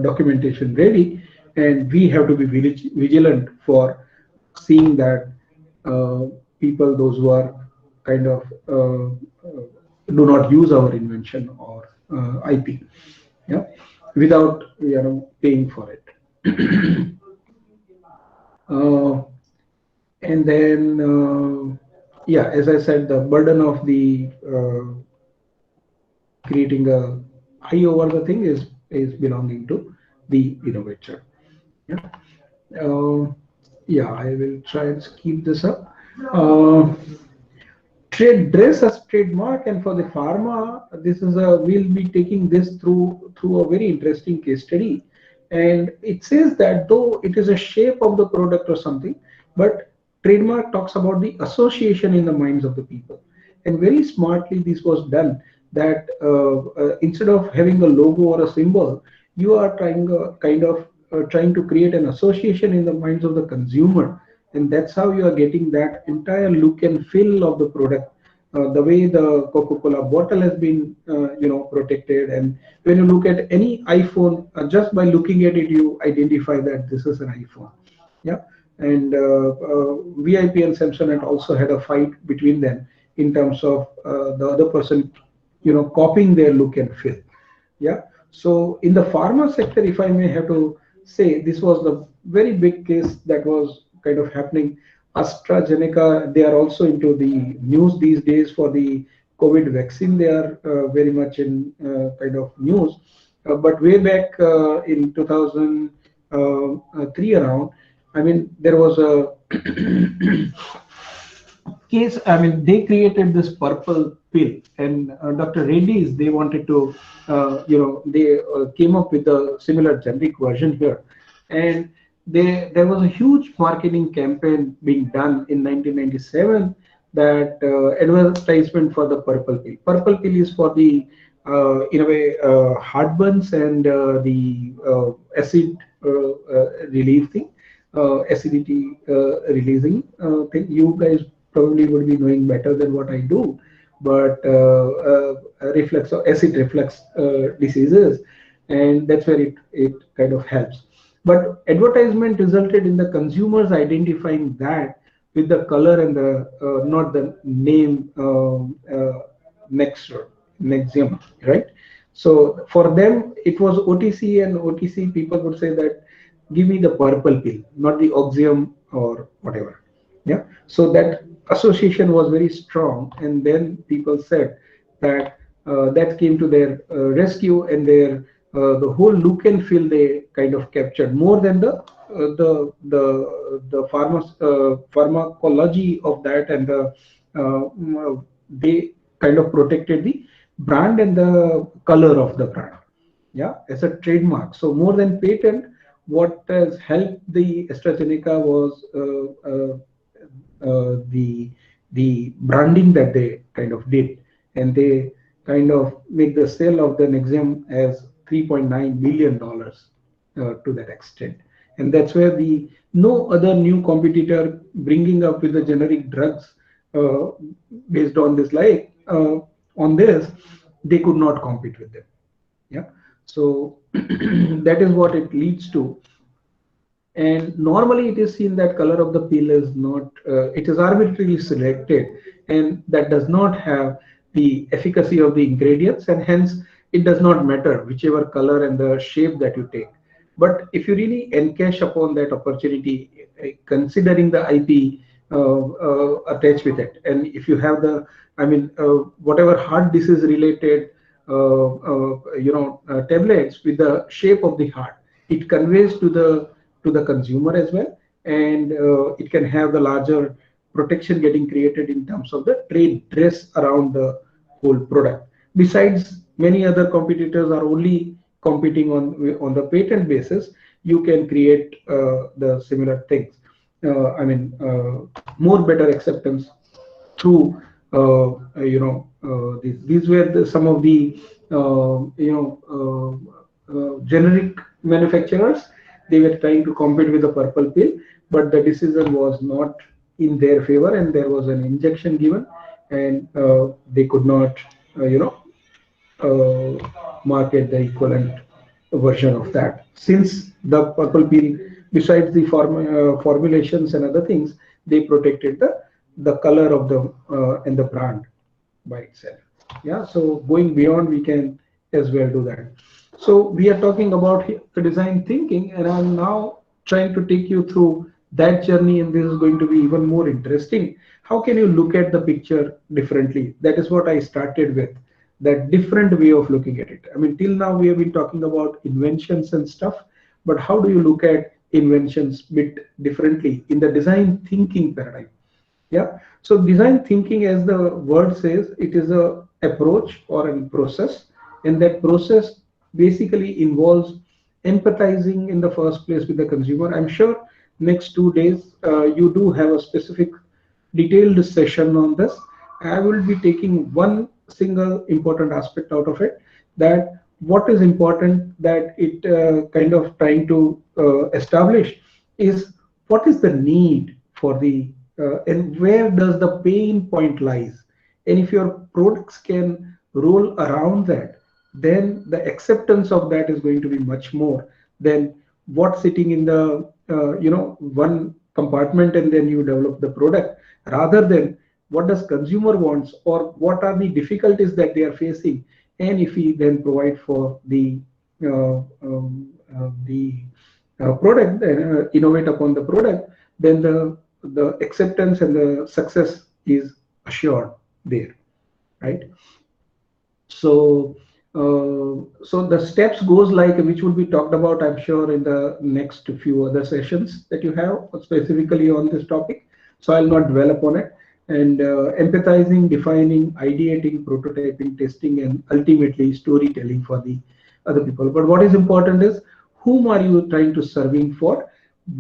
documentation ready, and we have to be vigilant for seeing that people, those who are kind of do not use our invention or IP, yeah, without paying for it. And then yeah, as I said, the burden of the creating a eye over the thing is belonging to the innovator. Yeah. Yeah, I will try and keep this up. Uh, Trade dress as trademark, and for the pharma, this is a we'll be taking this through a very interesting case study. And it says that though it is a shape of the product or something, but trademark talks about the association in the minds of the people. And very smartly this was done, that instead of having a logo or a symbol, you are trying trying to create an association in the minds of the consumer, and that's how you are getting that entire look and feel of the product. The way the Coca-Cola bottle has been protected, and when you look at any iPhone, just by looking at it you identify that this is an iPhone. Yeah. And VIP and Samsonite also had a fight between them in terms of the other person copying their look and feel. Yeah. So in the pharma sector, if I may have to say, this was the very big case that was kind of happening. AstraZeneca, they are also into the news these days for the COVID vaccine. They are very much in kind of news. But way back in 2003 around, I mean, there was a case. I mean, they created this purple pill, and Dr. Reddy's, they wanted to, they came up with a similar generic version here, and there was a huge marketing campaign being done in 1997, that advertisement for the purple pill. Purple pill is for the in a way heartburns and the acid relief thing, acidity releasing thing. You guys probably would be knowing better than what I do, but reflux or acid reflux diseases, and that's where it kind of helps. But advertisement resulted in the consumers identifying that with the color and the not the name Nexium, right? So for them it was OTC, and OTC people would say that give me the purple pill, not the Oxium or whatever. Yeah. So that association was very strong, and then people said that that came to their rescue, and their the whole look and feel they kind of captured more than the pharmacology of that, and they kind of protected the brand and the color of the brand, yeah, as a trademark. So more than patent, what has helped the AstraZeneca was the branding that they kind of did, and they kind of make the sale of the Nexium as $3.9 billion to that extent. And that's where the no other new competitor bringing up with the generic drugs based on this, like on this, they could not compete with them. Yeah. So that is what it leads to. And normally it is seen that color of the pill is not, it is arbitrarily selected, and that does not have the efficacy of the ingredients, and hence it does not matter whichever color and the shape that you take. But if you really encash upon that opportunity, considering the IP attached with it, and if you have the, I mean, whatever heart disease related, tablets with the shape of the heart, it conveys to the consumer as well, and it can have the larger protection getting created in terms of the trade dress around the whole product. Besides, many other competitors are only competing on the patent basis. You can create the similar things. I mean, more better acceptance through these were some of the generic manufacturers. They were trying to compete with the purple pill, but the decision was not in their favor, and there was an injection given, and they could not market the equivalent version of that. Since the purple pill, besides the formulations and other things, they protected the color of the and the brand by itself. Yeah. So going beyond, we can as well do that. So we are talking about the design thinking, and I'm now trying to take you through that journey, and this is going to be even more interesting. How can you look at the picture differently? That is what I started with. that different way of looking at it. I mean, till now we have been talking about inventions and stuff, but how do you look at inventions bit differently in the design thinking paradigm? Yeah. So design thinking, as the word says, it is a approach or a process, and that process basically involves empathizing in the first place with the consumer. I'm sure next 2 days you do have a specific detailed session on this. I will be taking one single important aspect out of it, that what is important that it kind of trying to establish is what is the need for the and where does the pain point lies. And if your products can roll around that, then the acceptance of that is going to be much more than what sitting in the one compartment and then you develop the product, rather than what does consumer wants or what are the difficulties that they are facing, and if we then provide for the product and innovate upon the product, then the acceptance and the success is assured there, right? So so the steps goes like, which will be talked about, I'm sure, in the next few other sessions that you have specifically on this topic. So I'll not dwell upon it. And empathizing, defining, ideating, prototyping, testing, and ultimately storytelling for the other people. But what is important is, whom are you trying to serving for?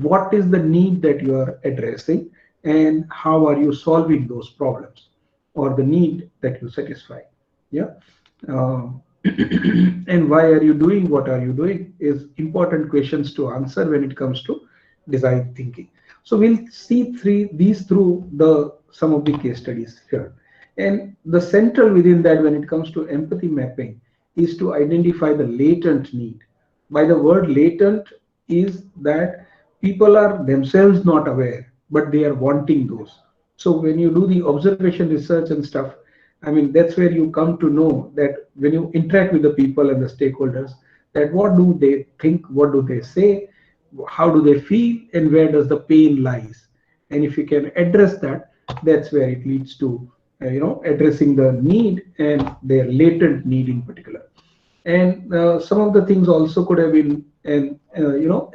What is the need that you are addressing, and how are you solving those problems or the need that you satisfy? Yeah. And why are you doing what are you doing is important questions to answer when it comes to design thinking. So we'll see these through some of the case studies here. And the central within that, when it comes to empathy mapping, is to identify the latent need. By the word latent is that people are themselves not aware, but they are wanting those. So when you do the observation research and stuff, I mean, that's where you come to know that when you interact with the people and the stakeholders, that what do they think, what do they say, how do they feel, and where does the pain lies. And if you can address that, that's where it leads to addressing the need and their latent need in particular. And some of the things also could have been, and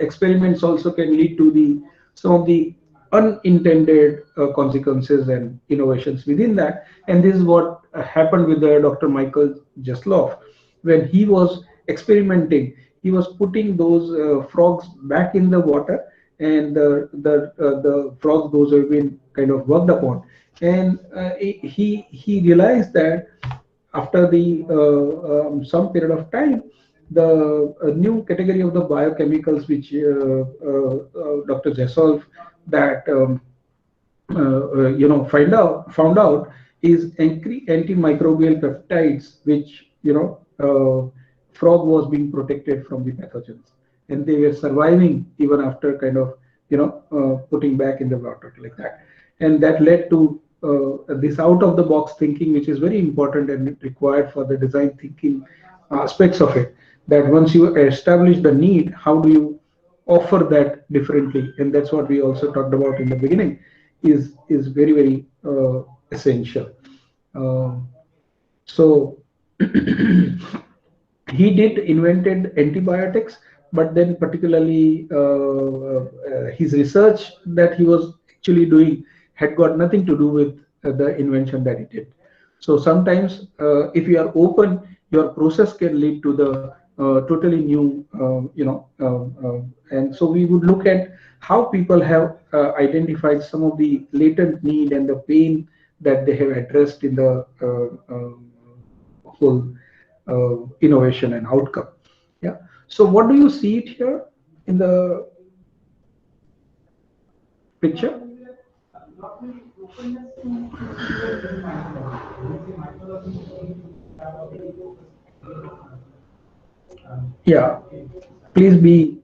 experiments also can lead to some of the unintended consequences and innovations within that. And this is what happened with Dr. Michael Jaslow. When he was experimenting, he was putting those frogs back in the water, and the frogs, those have been kind of worked upon. And he realized that after the some period of time, the new category of the biochemicals which Dr. Jaslow that found out is antimicrobial peptides, which frog was being protected from the pathogens, and they were surviving even after kind of putting back in the water like that. And that led to this out of the box thinking, which is very important and required for the design thinking aspects of it, that once you establish the need, how do you offer that differently? And that's what we also talked about in the beginning, is very, very essential. So he invented antibiotics, but then particularly his research that he was actually doing had got nothing to do with the invention that he did. So sometimes if you are open, your process can lead to the totally new, and so we would look at how people have identified some of the latent need and the pain that they have addressed in the whole innovation and outcome. Yeah. So what do you see it here in the picture? Yeah, please be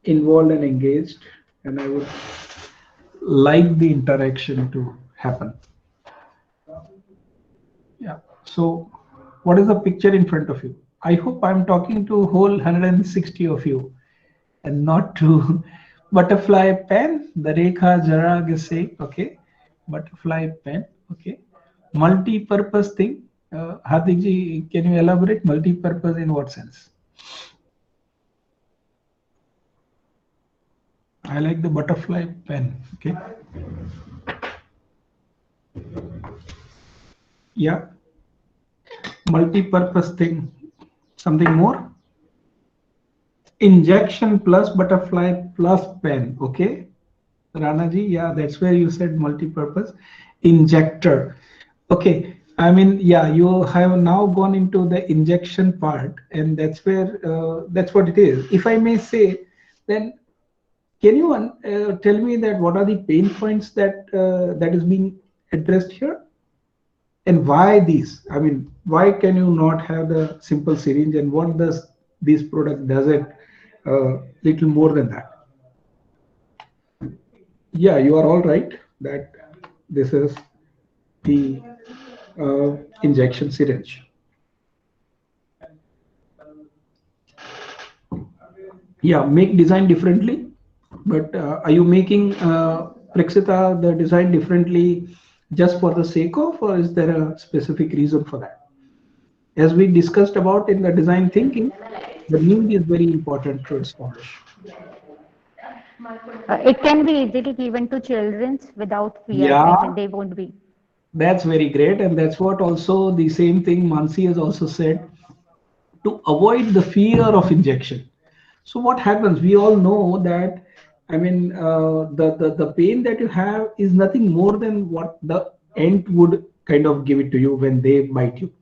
involved and engaged, and I would like the interaction to happen. Yeah. So what is the picture in front of you? I hope I'm talking to whole 160 of you and not to butterfly pen. The Rekha Jarag is saying, okay, butterfly pen, okay. Multi-purpose thing. Hardik ji, can you elaborate multi-purpose in what sense? I like the butterfly pen. Okay. Yeah. Multi-purpose thing. Something more? Injection plus butterfly plus pen. Okay. Rana ji, yeah, that's where you said multi-purpose. Injector. Okay. I mean, yeah, you have now gone into the injection part, and that's where that's what it is. If I may say, then can you tell me that what are the pain points that that is being addressed here, and why these? I mean, why can you not have the simple syringe, and what does this product does it little more than that? Yeah, you are all right that this is the injection syringe. Yeah, make design differently. But are you making Praxita the design differently just for the sake of, or is there a specific reason for that? As we discussed about in the design thinking, the need is very important to establish. It can be easily given to children without fear. I Yeah, mean, they won't be. that's very great. And that's what also the same thing Mansi has also said, to avoid the fear of injection. So what happens? We all know that, I mean, the pain that you have is nothing more than what the ant would kind of give it to you when they bite you,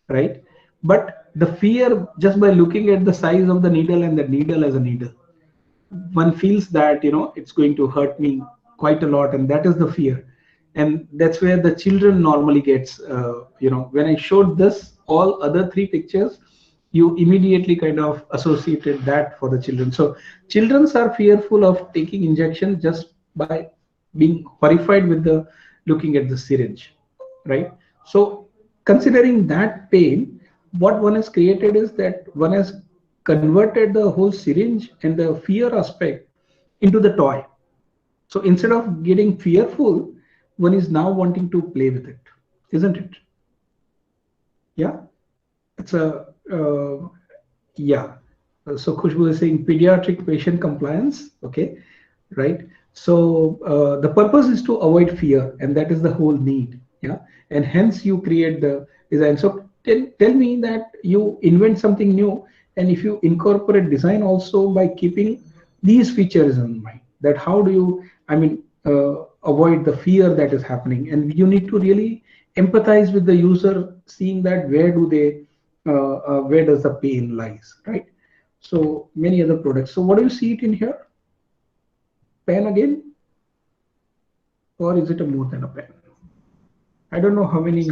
right? But the fear, just by looking at the size of the needle and the needle as a needle, one feels that, you know, it's going to hurt me quite a lot, and that is the fear. And that's where the children normally gets, you know, when I showed this all other three pictures, you immediately kind of associated that for the children. So children are fearful of taking injection just by being horrified with the looking at the syringe, right? So considering that pain, what one has created is that one has converted the whole syringe and the fear aspect into the toy. So instead of getting fearful, one is now wanting to play with it, isn't it? Yeah, it's a yeah. So Khushbu is saying pediatric patient compliance. Okay, right. So the purpose is to avoid fear, and that is the whole need. Yeah, and hence you create the design. So tell me that you invent something new, and if you incorporate design also by keeping these features in mind, that how do you, I mean, avoid the fear that is happening, and you need to really empathize with the user, seeing that where do they, where does the pain lies, right? So many other products. So what do you see it in here? Pen again, or is it a more than a pen? I don't know how many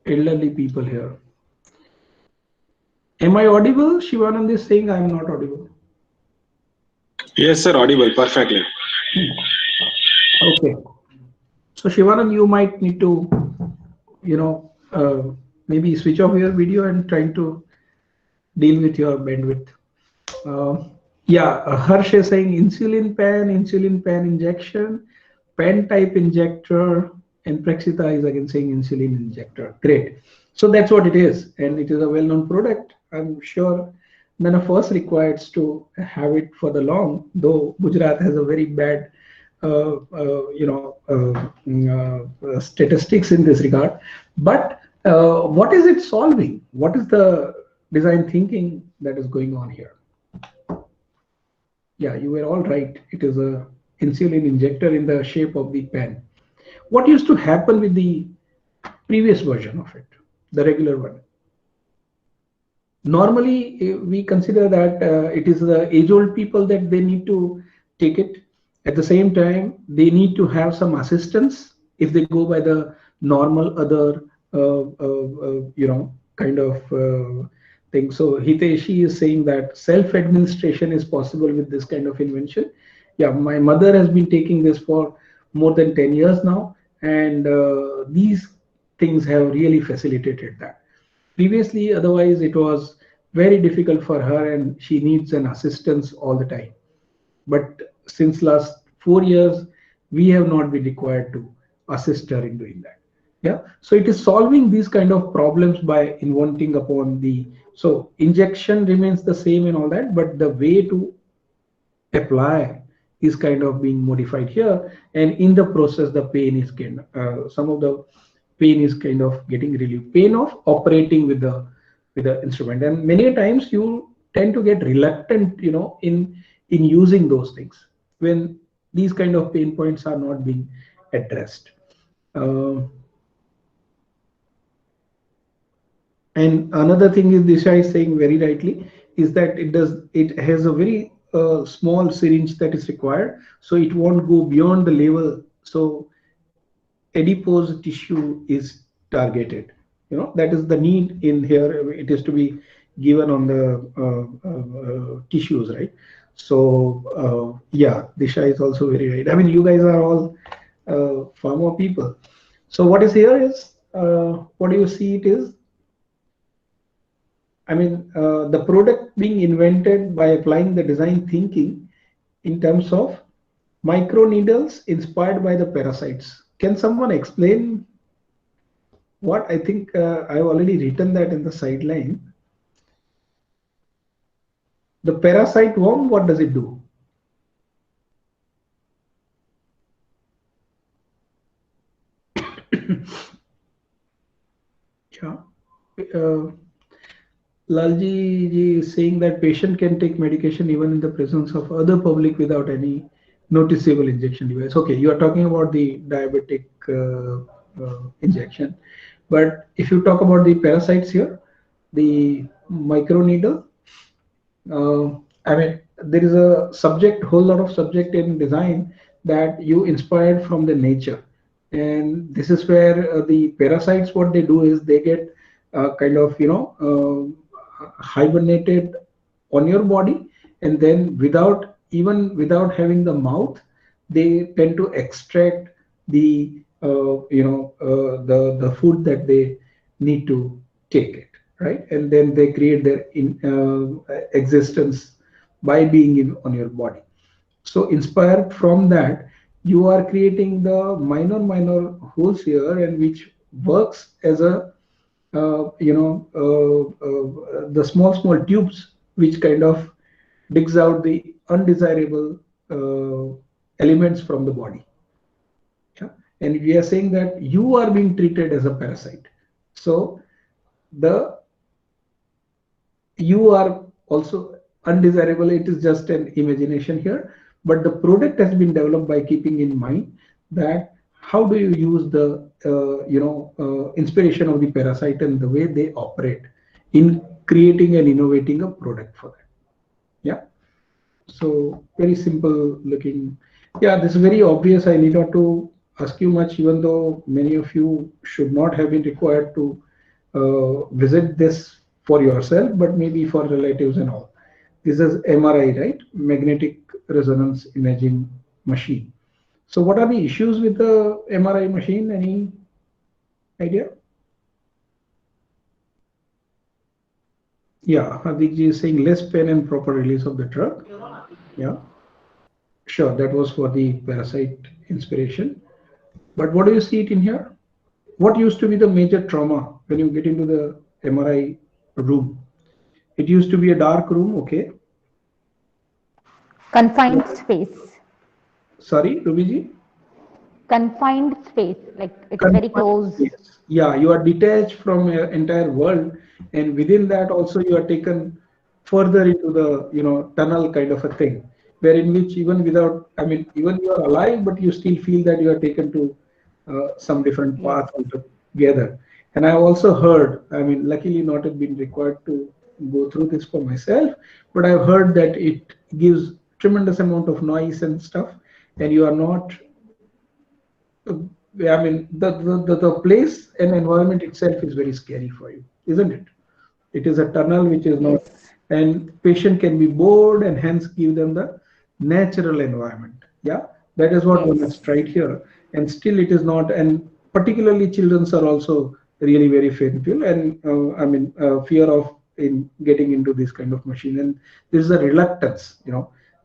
elderly people here. Am I audible? Shivanand is saying I am not audible. Yes, sir, audible perfectly. Okay. So Shivanand, you might need to, you know, maybe switch off your video and trying to deal with your bandwidth. Yeah, Harsh is saying insulin pen injection, pen type injector, and Praxita is again saying insulin injector. Great. So that's what it is, and it is a well-known product. I'm sure none of us requires to have it for the long, though Gujarat has a very bad, you know, statistics in this regard. But what is it solving? What is the design thinking that is going on here? Yeah, you were all right. It is a insulin injector in the shape of the pen. What used to happen with the previous version of it, the regular one? Normally, we consider that it is the age-old people that they need to take it. At the same time, they need to have some assistance if they go by the normal other, you know, kind of thing. So Hiteshi is saying that self-administration is possible with this kind of invention. Yeah, my mother has been taking this for more than 10 years now, and these things have really facilitated that. Previously, otherwise, it was very difficult for her, and she needs an assistance all the time. But since last 4 years, we have not been required to. assist her in doing that. Yeah, so it is solving these kind of problems by inventing upon the, so injection remains the same and all that, but the way to apply is kind of being modified here, and in the process the pain is some of the pain is kind of getting relieved, pain of operating with the instrument. And many times you tend to get reluctant, you know, in using those things when these kind of pain points are not being addressed. And another thing is, Disha is saying very rightly, is that it has a very small syringe that is required, so it won't go beyond the level. So adipose tissue is targeted. You know, that is the need in here. It is to be given on the tissues, right? So yeah, Disha is also very right. I mean, you guys are all pharma people. So what is here is, what do you see it is? I mean, the product being invented by applying the design thinking in terms of microneedles inspired by the parasites. Can someone explain what? I think I've already written that in the sideline. The parasite worm, what does it do? Yeah. Lalji ji is saying that patient can take medication even in the presence of other public without any noticeable injection device. Okay, you are talking about the diabetic injection. But if you talk about the parasites here, the microneedle, I mean, there is a subject, whole lot of subject in design that you inspired from the nature. And this is where the parasites, what they do is they get kind of, you know, hibernated on your body, and then without having the mouth, they tend to extract the the food that they need to take it, right? And then they create their existence by being on your body. So inspired from that, you are creating the minor holes here, and which works as a the small tubes which kind of digs out the undesirable elements from the body. Yeah? And we are saying that you are being treated as a parasite. So you are also undesirable. It is just an imagination here, but the product has been developed by keeping in mind that how do you use the inspiration of the parasite and the way they operate in creating and innovating a product for that. Yeah. So very simple looking. Yeah, this is very obvious. I need not to ask you much, even though many of you should not have been required to visit this for yourself, but maybe for relatives and all. This is MRI, right? Magnetic resonance imaging machine. So what are the issues with the MRI machine? Any idea? Yeah, Hardik is saying less pain and proper release of the drug. Yeah, sure, that was for the parasite inspiration. But what do you see it in here? What used to be the major trauma when you get into the MRI room? It used to be a dark room, okay? Confined space. Sorry, Rubiji? Confined space, like it's very close. Yes. Yeah, you are detached from your entire world, and within that also you are taken further into the tunnel kind of a thing, where in which even without, I mean, even you are alive, but you still feel that you are taken to some different path altogether. And I also heard, I mean, luckily not have been required to go through this for myself, but I've heard that it gives tremendous amount of noise and stuff, and you are not. I mean, the place and environment itself is very scary for you, isn't it? It is a tunnel which is not, and patient can be bored, and hence give them the natural environment. Yeah, that is what one has tried here, and still it is not. And particularly children are also really very fearful, and I mean, fear of in getting into this kind of machine, and there is a reluctance,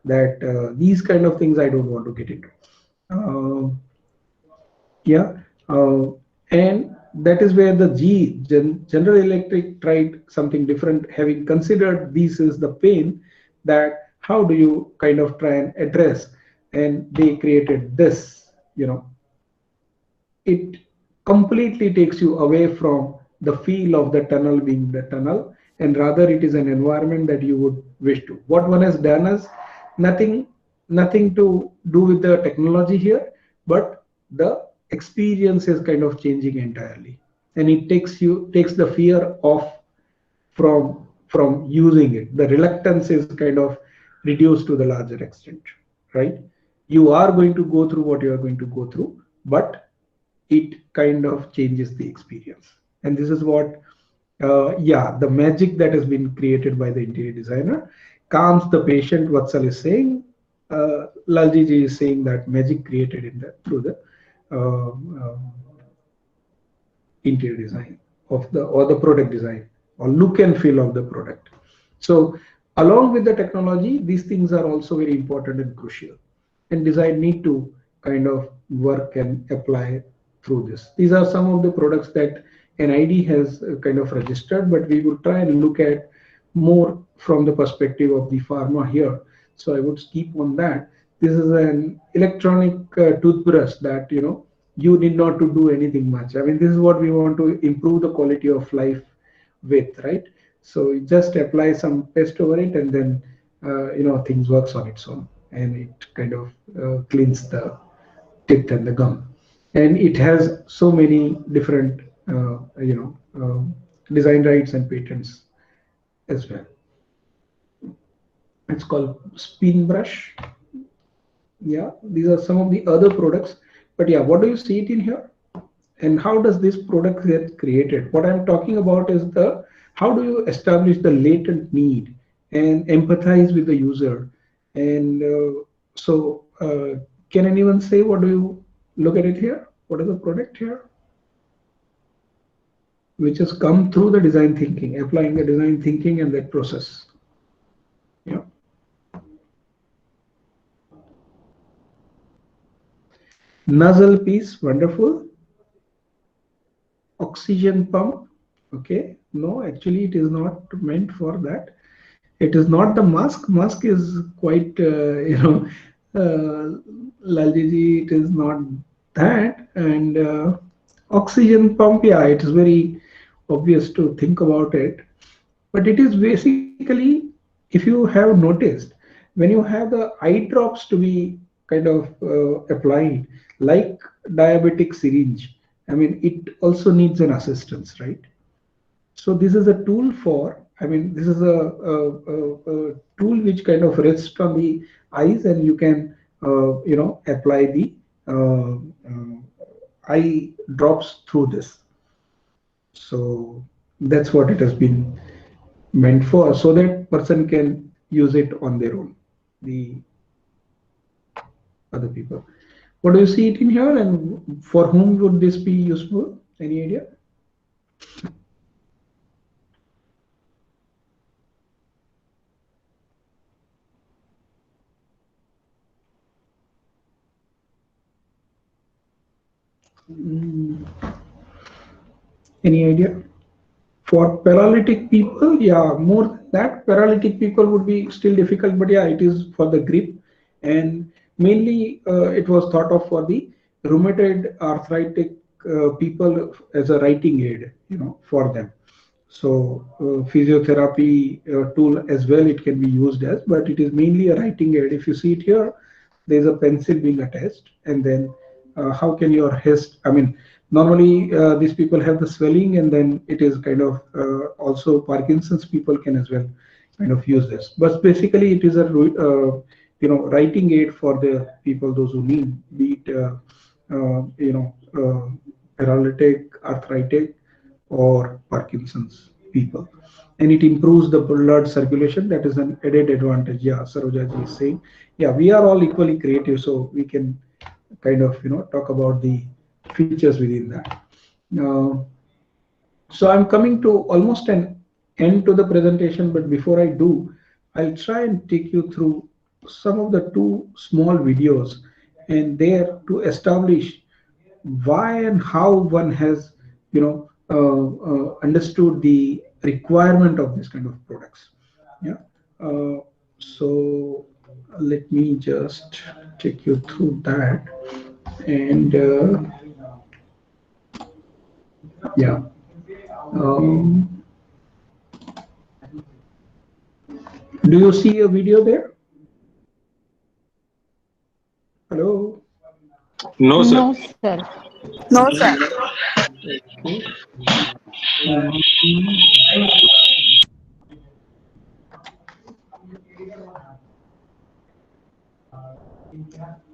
that these kind of things I don't want to get into. Yeah, and that is where the General Electric tried something different, having considered this is the pain that how do you kind of try and address, and they created this. It completely takes you away from the feel of the tunnel being the tunnel, and rather it is an environment that you would wish to. What one has done is nothing, nothing to do with the technology here, but the experience is kind of changing entirely, and it takes the fear off from using it. The reluctance is kind of reduced to the larger extent, right? You are going to go through what you are going to go through, but it kind of changes the experience. And this is what, yeah, the magic that has been created by the interior designer calms the patient. Vatsal is saying, Lalji ji is saying that magic created in the through the interior design of the or the product design or look and feel of the product. So along with the technology, these things are also very important and crucial, and design need to kind of work and apply through this. These are some of the products that NID has kind of registered, but we will try and look at more from the perspective of the pharma here. So I would skip on that. This is an electronic toothbrush that you need not to do anything much. I mean, this is what we want to improve the quality of life with, right? So you just apply some paste over it, and then things works on its own, and it kind of cleans the teeth and the gum. And it has so many different design rights and patents as well. It's called Spin Brush. Yeah, these are some of the other products. But yeah, what do you see it in here? And how does this product get created? What I'm talking about is how do you establish the latent need and empathize with the user? And can anyone say, what do you look at it here? What is the product here? Which has come through the design thinking, applying the design thinking and that process. Yeah. Nozzle piece, wonderful. Oxygen pump, okay. No, actually it is not meant for that. It is not the mask. Mask is quite, Lalji, it is not that. And oxygen pump, yeah, it is very obvious to think about it. But it is basically, if you have noticed, when you have the eye drops to be kind of applied, like diabetic syringe, I mean, it also needs an assistance, right? So this is a tool for, I mean, this is a tool which kind of rests on the eyes, and you can, apply the eye drops through this. So that's what it has been meant for, so that person can use it on their own, the other people. What do you see it in here, and for whom would this be useful? Any idea? Any idea? For paralytic people, yeah, more than that, paralytic people would be still difficult, but yeah, it is for the grip, and mainly it was thought of for the rheumatoid arthritic people as a writing aid, for them. So physiotherapy tool as well, it can be used as, but it is mainly a writing aid. If you see it here, there is a pencil being attached, and then how can your wrist, I mean, normally these people have the swelling, and then it is kind of also Parkinson's people can as well kind of use this. But basically it is a writing aid for the people, those who need, be it paralytic, arthritic, or Parkinson's people. And it improves the blood circulation. That is an added advantage. Yeah, Saroja is saying, yeah, we are all equally creative, so we can kind of talk about the features within that. So I'm coming to almost an end to the presentation, but before I do, I'll try and take you through some of the two small videos, and there to establish why and how one has, understood the requirement of this kind of products. Yeah. So let me just take you through that. And yeah. Do you see a video there? Hello? No, sir. No, sir. No, sir. Okay.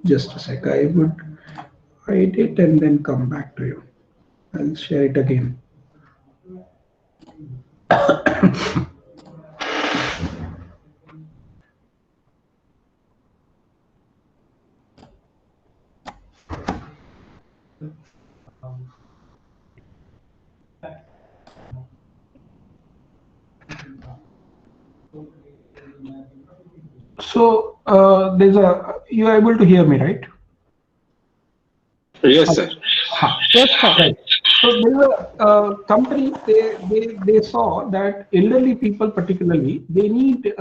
Just a sec. I would write it and then come back to you. I'll share it again. So you are able to hear me, right? Yes, sir. Yes, sir. Right. So there were companies, they saw that elderly people particularly, they need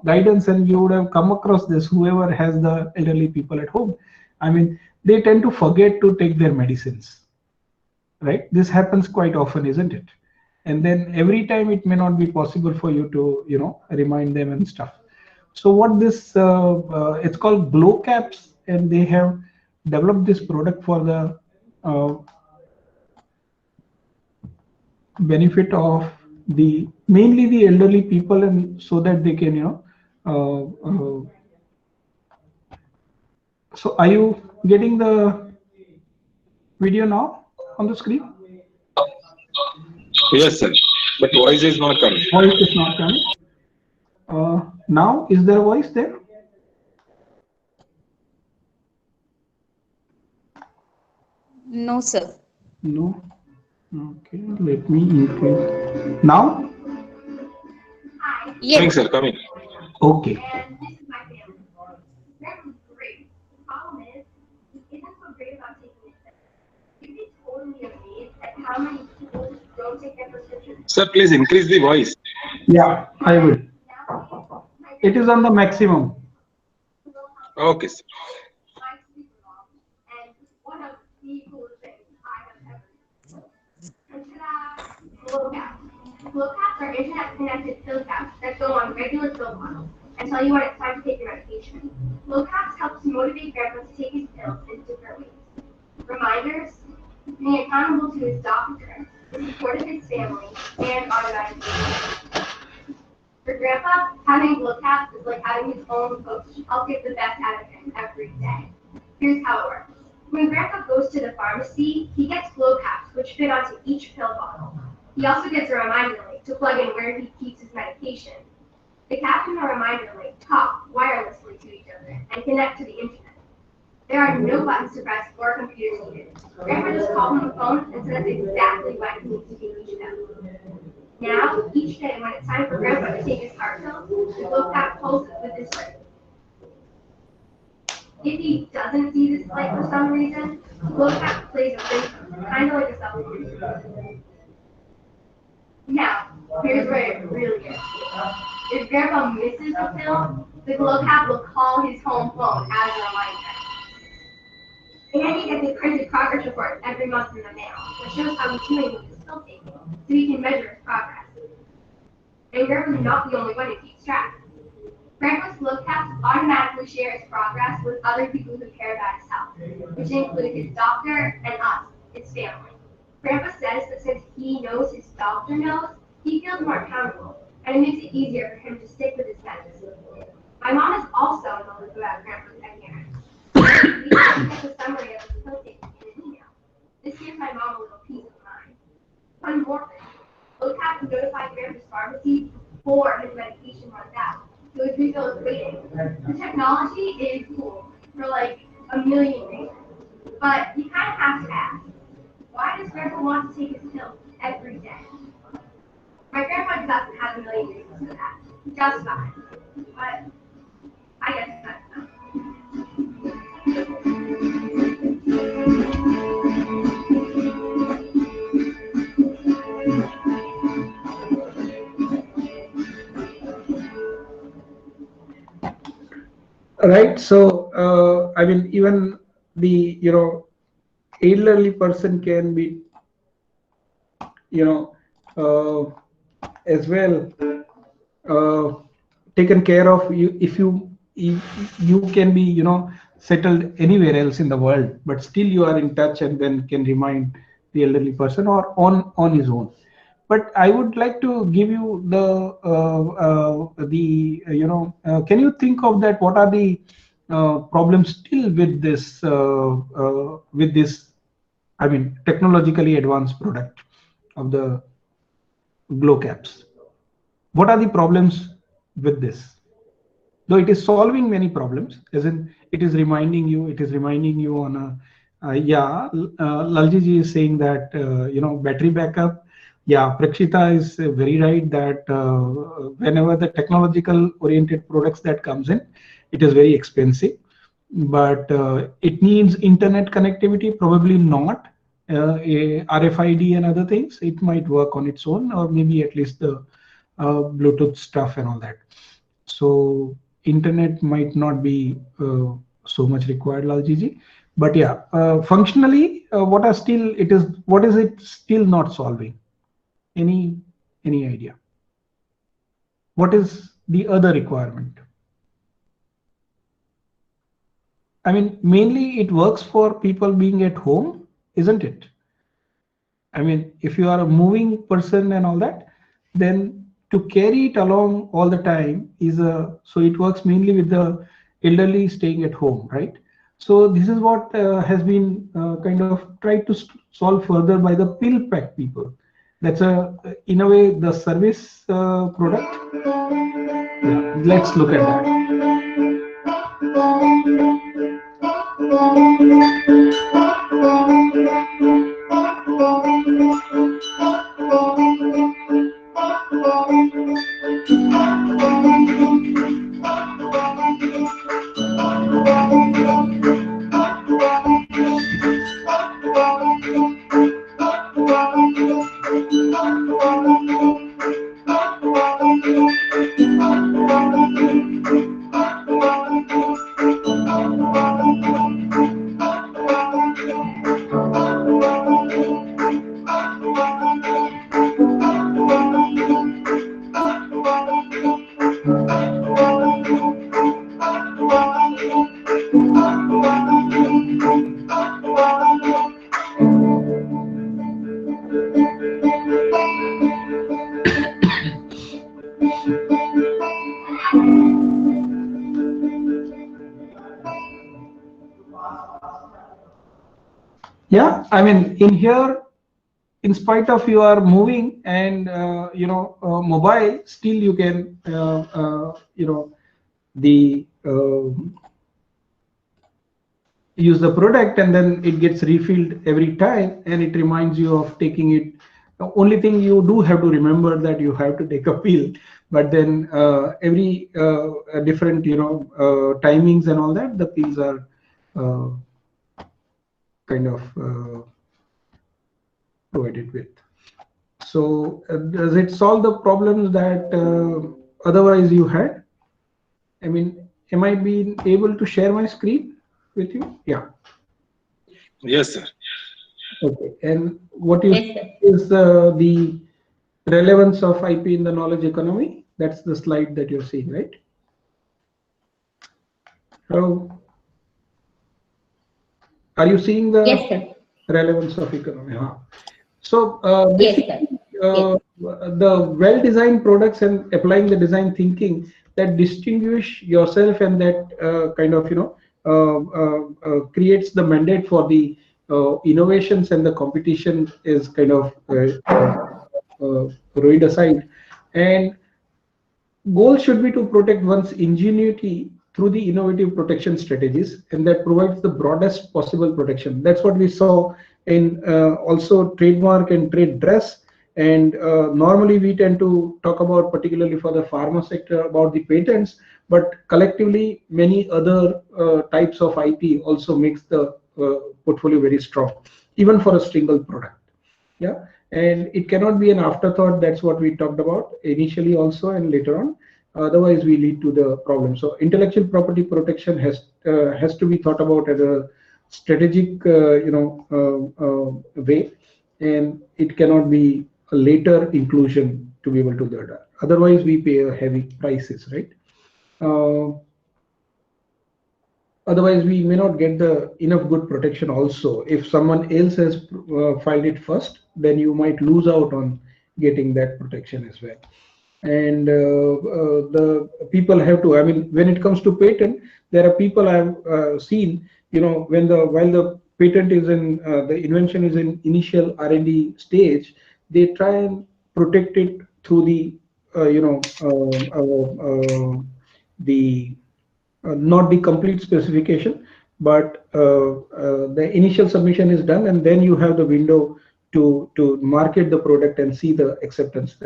guidance, and you would have come across this, whoever has the elderly people at home. I mean, they tend to forget to take their medicines, right? This happens quite often, isn't it? And then every time it may not be possible for you to remind them and stuff. So what this it's called Glow Caps, and they have developed this product for the benefit of mainly the elderly people, and so that they can so are you getting the video now on the screen? Yes, sir. But voice is not coming. Voice is not coming. Now is there a voice there? No, sir. No. Okay, let me increase. Now? Yes. Thanks, sir. Coming. Okay. And this is my family. That was great. The problem is, he isn't so great about taking it. You'd be totally amazed at how many people just don't take their prescriptions. Sir, please increase the voice. Yeah, I will. It is on the maximum. Okay, sir. And one of the coolest things I have ever seen. And ta-da! Glow caps. Glow caps are internet-connected pill caps that go on regular pill bottles and tell you when it's time to take your medication. Glow caps helps motivate Grandpa to take his pills in different ways. Reminders, being accountable to his doctor, the support of his family, and automatic feedback. For Grandpa, having Glow caps is like having his own coach help get the best out of him every day. Here's how it works. When Grandpa goes to the pharmacy, he gets Glow caps, which fit onto each pill bottle. He also gets a reminder link to plug in where he keeps his medication. The cap and the reminder link talk wirelessly to each other and connect to the internet. There are no buttons to press or computers needed. Grandpa just calls on the phone and says exactly when he needs to take each step. Now, each day when it's time for Grandpa to take his heart pill, the Glow cap pulses with this light. If he doesn't see this light for some reason, Glow cap plays a rhythm, kind of like a supplement. Now, here's where it really gets. If Grandpa misses a pill, the Glow cap will call his home phone as a reminder. And he gets a printed progress report every month in the mail, which shows how he's doing with his pill taking, so he can measure his progress. And Grandpa's not the only one who keeps track. Grandpa's Glow caps automatically share his progress with other people who care about his health, which include his doctor and us, his family. Grandpa says that since he knows his doctor knows, he feels more accountable, and it makes it easier for him to stick with his medicine. My mom is also in the loop about Grandpa's adherence. We get a summary of his pill taking in an email. This gives my mom a little peace of mind. One more thing. Glow cap can notify Grandpa's pharmacy before his medication runs out, so his refill is waiting. The technology is cool for like a million reasons, but you kind of have to ask, why does Grandpa want to take his pills every day? My grandpa doesn't have a million reasons for that. Just fine. But I guess that's enough. right? So I mean, even the elderly person can be as well taken care of. You if you can be settled anywhere else in the world, but still you are in touch and then can remind the elderly person or on his own. But I would like to give you can you think of that? What are the problems still with this? I mean, technologically advanced product of the glow caps. What are the problems with this? Though it is solving many problems, as in it is reminding you on a Lalji ji is saying that battery backup. Yeah, Prakshita is very right that whenever the technological oriented products that comes in, it is very expensive, but it needs internet connectivity, probably not a RFID and other things. It might work on its own, or maybe at least the Bluetooth stuff and all that. So internet might not be so much required, Lalji. But yeah, functionally, what is it still not solving? Any idea? What is the other requirement? I mean, mainly it works for people being at home, isn't it? I mean, if you are a moving person and all that, then to carry it along all the time so it works mainly with the elderly staying at home, right? So this is what has been kind of tried to solve further by the pill pack people. That's in a way the service product. Yeah, let's look at that. Yeah, I mean, in here, in spite of you are moving and mobile, still you can use the product, and then it gets refilled every time, and it reminds you of taking it. The only thing you do have to remember that you have to take a pill, but then every different timings and all that, the pills are kind of provided with. So does it solve the problems that otherwise you had? I mean, am I being able to share my screen with you? Yeah. Yes, sir. Okay. And what you is the relevance of IP in the knowledge economy? That's the slide that you're seeing, right? Hello. Are you seeing the relevance of economy? So basically, the well-designed products and applying the design thinking that distinguish yourself and that kind of creates the mandate for the innovations, and the competition is kind of rode aside. And goal should be to protect one's ingenuity through the innovative protection strategies, and that provides the broadest possible protection. That's what we saw in also trademark and trade dress. And normally we tend to talk about, particularly for the pharma sector, about the patents, but collectively many other types of IP also makes the portfolio very strong, even for a single product. Yeah, and it cannot be an afterthought. That's what we talked about initially also and later on. Otherwise, we lead to the problem. So intellectual property protection has to be thought about as a strategic, way, and it cannot be a later inclusion to be able to do that. Otherwise, we pay a heavy prices, right? Otherwise, we may not get the enough good protection also. If someone else has filed it first, then you might lose out on getting that protection as well. And the people have to, I mean, when it comes to patent, there are people I've seen, while the patent is in, the invention is in initial R&D stage, they try and protect it through the, not the complete specification, but the initial submission is done, and then you have the window to market the product and see the acceptance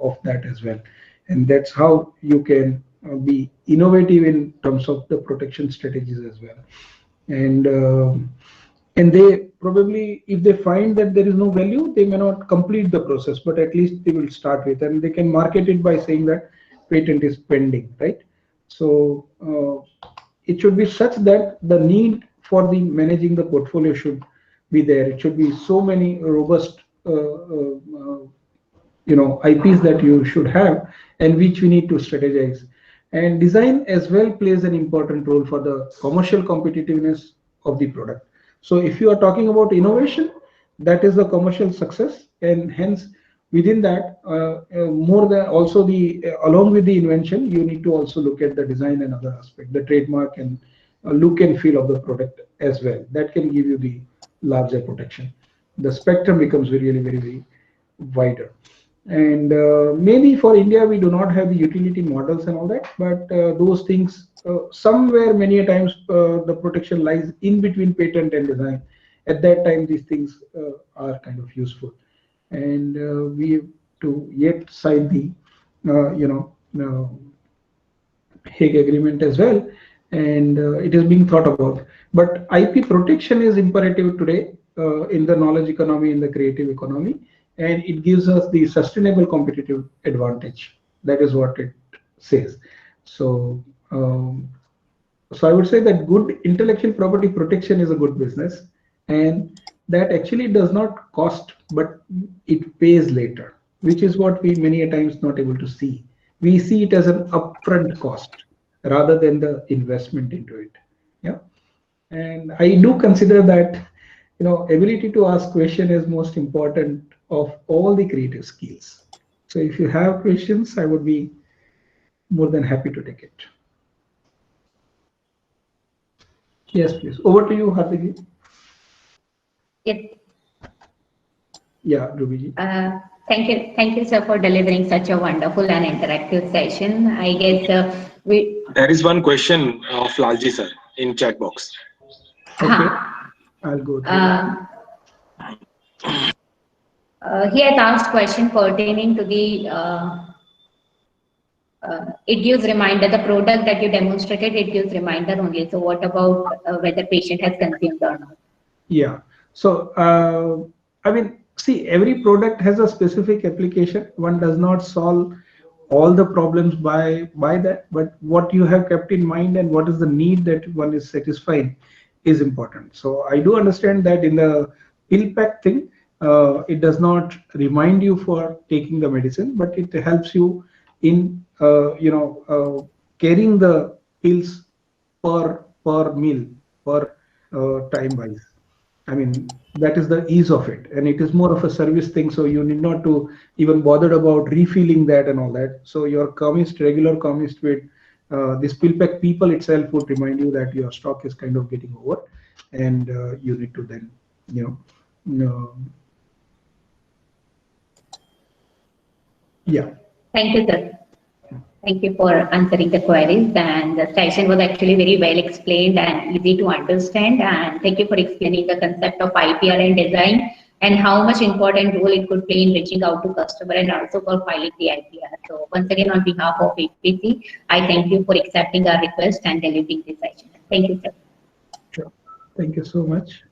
of that as well. And that's how you can be innovative in terms of the protection strategies as well. And they probably, if they find that there is no value, they may not complete the process, but at least they will start with, and they can market it by saying that patent is pending, right? So it should be such that the need for the managing the portfolio should be there. It should be so many robust IPs that you should have, and which we need to strategize. And design as well plays an important role for the commercial competitiveness of the product. So if you are talking about innovation, that is the commercial success, and hence within that, more than also along with the invention, you need to also look at the design and other aspect, the trademark and look and feel of the product as well. That can give you the larger protection. The spectrum becomes really very, very wider. And maybe for India, we do not have the utility models and all that, but those things, somewhere many a times the protection lies in between patent and design. At that time, these things are kind of useful. And we have to yet sign the Hague Agreement as well, and it is being thought about. But IP protection is imperative today in the knowledge economy, in the creative economy, and it gives us the sustainable competitive advantage. That is what it says. So, so I would say that good intellectual property protection is a good business, and that actually does not cost, but it pays later, which is what we many a times not able to see. We see it as an upfront cost rather than the investment into it. Yeah, and I do consider that ability to ask question is most important of all the creative skills. So if you have questions, I would be more than happy to take it. Yes, please. Over to you, Hardik. Yes. Yeah, Ruby. Thank you, sir, for delivering such a wonderful and interactive session. I guess There is one question of Lalji sir in chat box. Okay, I'll go through he has asked question pertaining to the it gives reminder, the product that you demonstrated, it gives reminder only. So what about whether patient has consumed or not? Yeah. So I mean, see, every product has a specific application. One does not solve all the problems by that, but what you have kept in mind and what is the need that one is satisfying is important. So I do understand that in the pill pack thing, it does not remind you for taking the medicine, but it helps you in carrying the pills per meal, per time wise. I mean, that is the ease of it, and it is more of a service thing. So you need not to even bother about refilling that and all that. So your chemist, regular chemist with this pill pack people itself would remind you that your stock is kind of getting over, and you need to then yeah. Thank you, sir. Thank you for answering the queries, and the session was actually very well explained and easy to understand. And thank you for explaining the concept of IPR and design and how much important role it could play in reaching out to customer and also for filing the IPR. So once again, on behalf of HPC, I thank you for accepting our request and delivering this session. Thank you, sir. Sure. Thank you so much.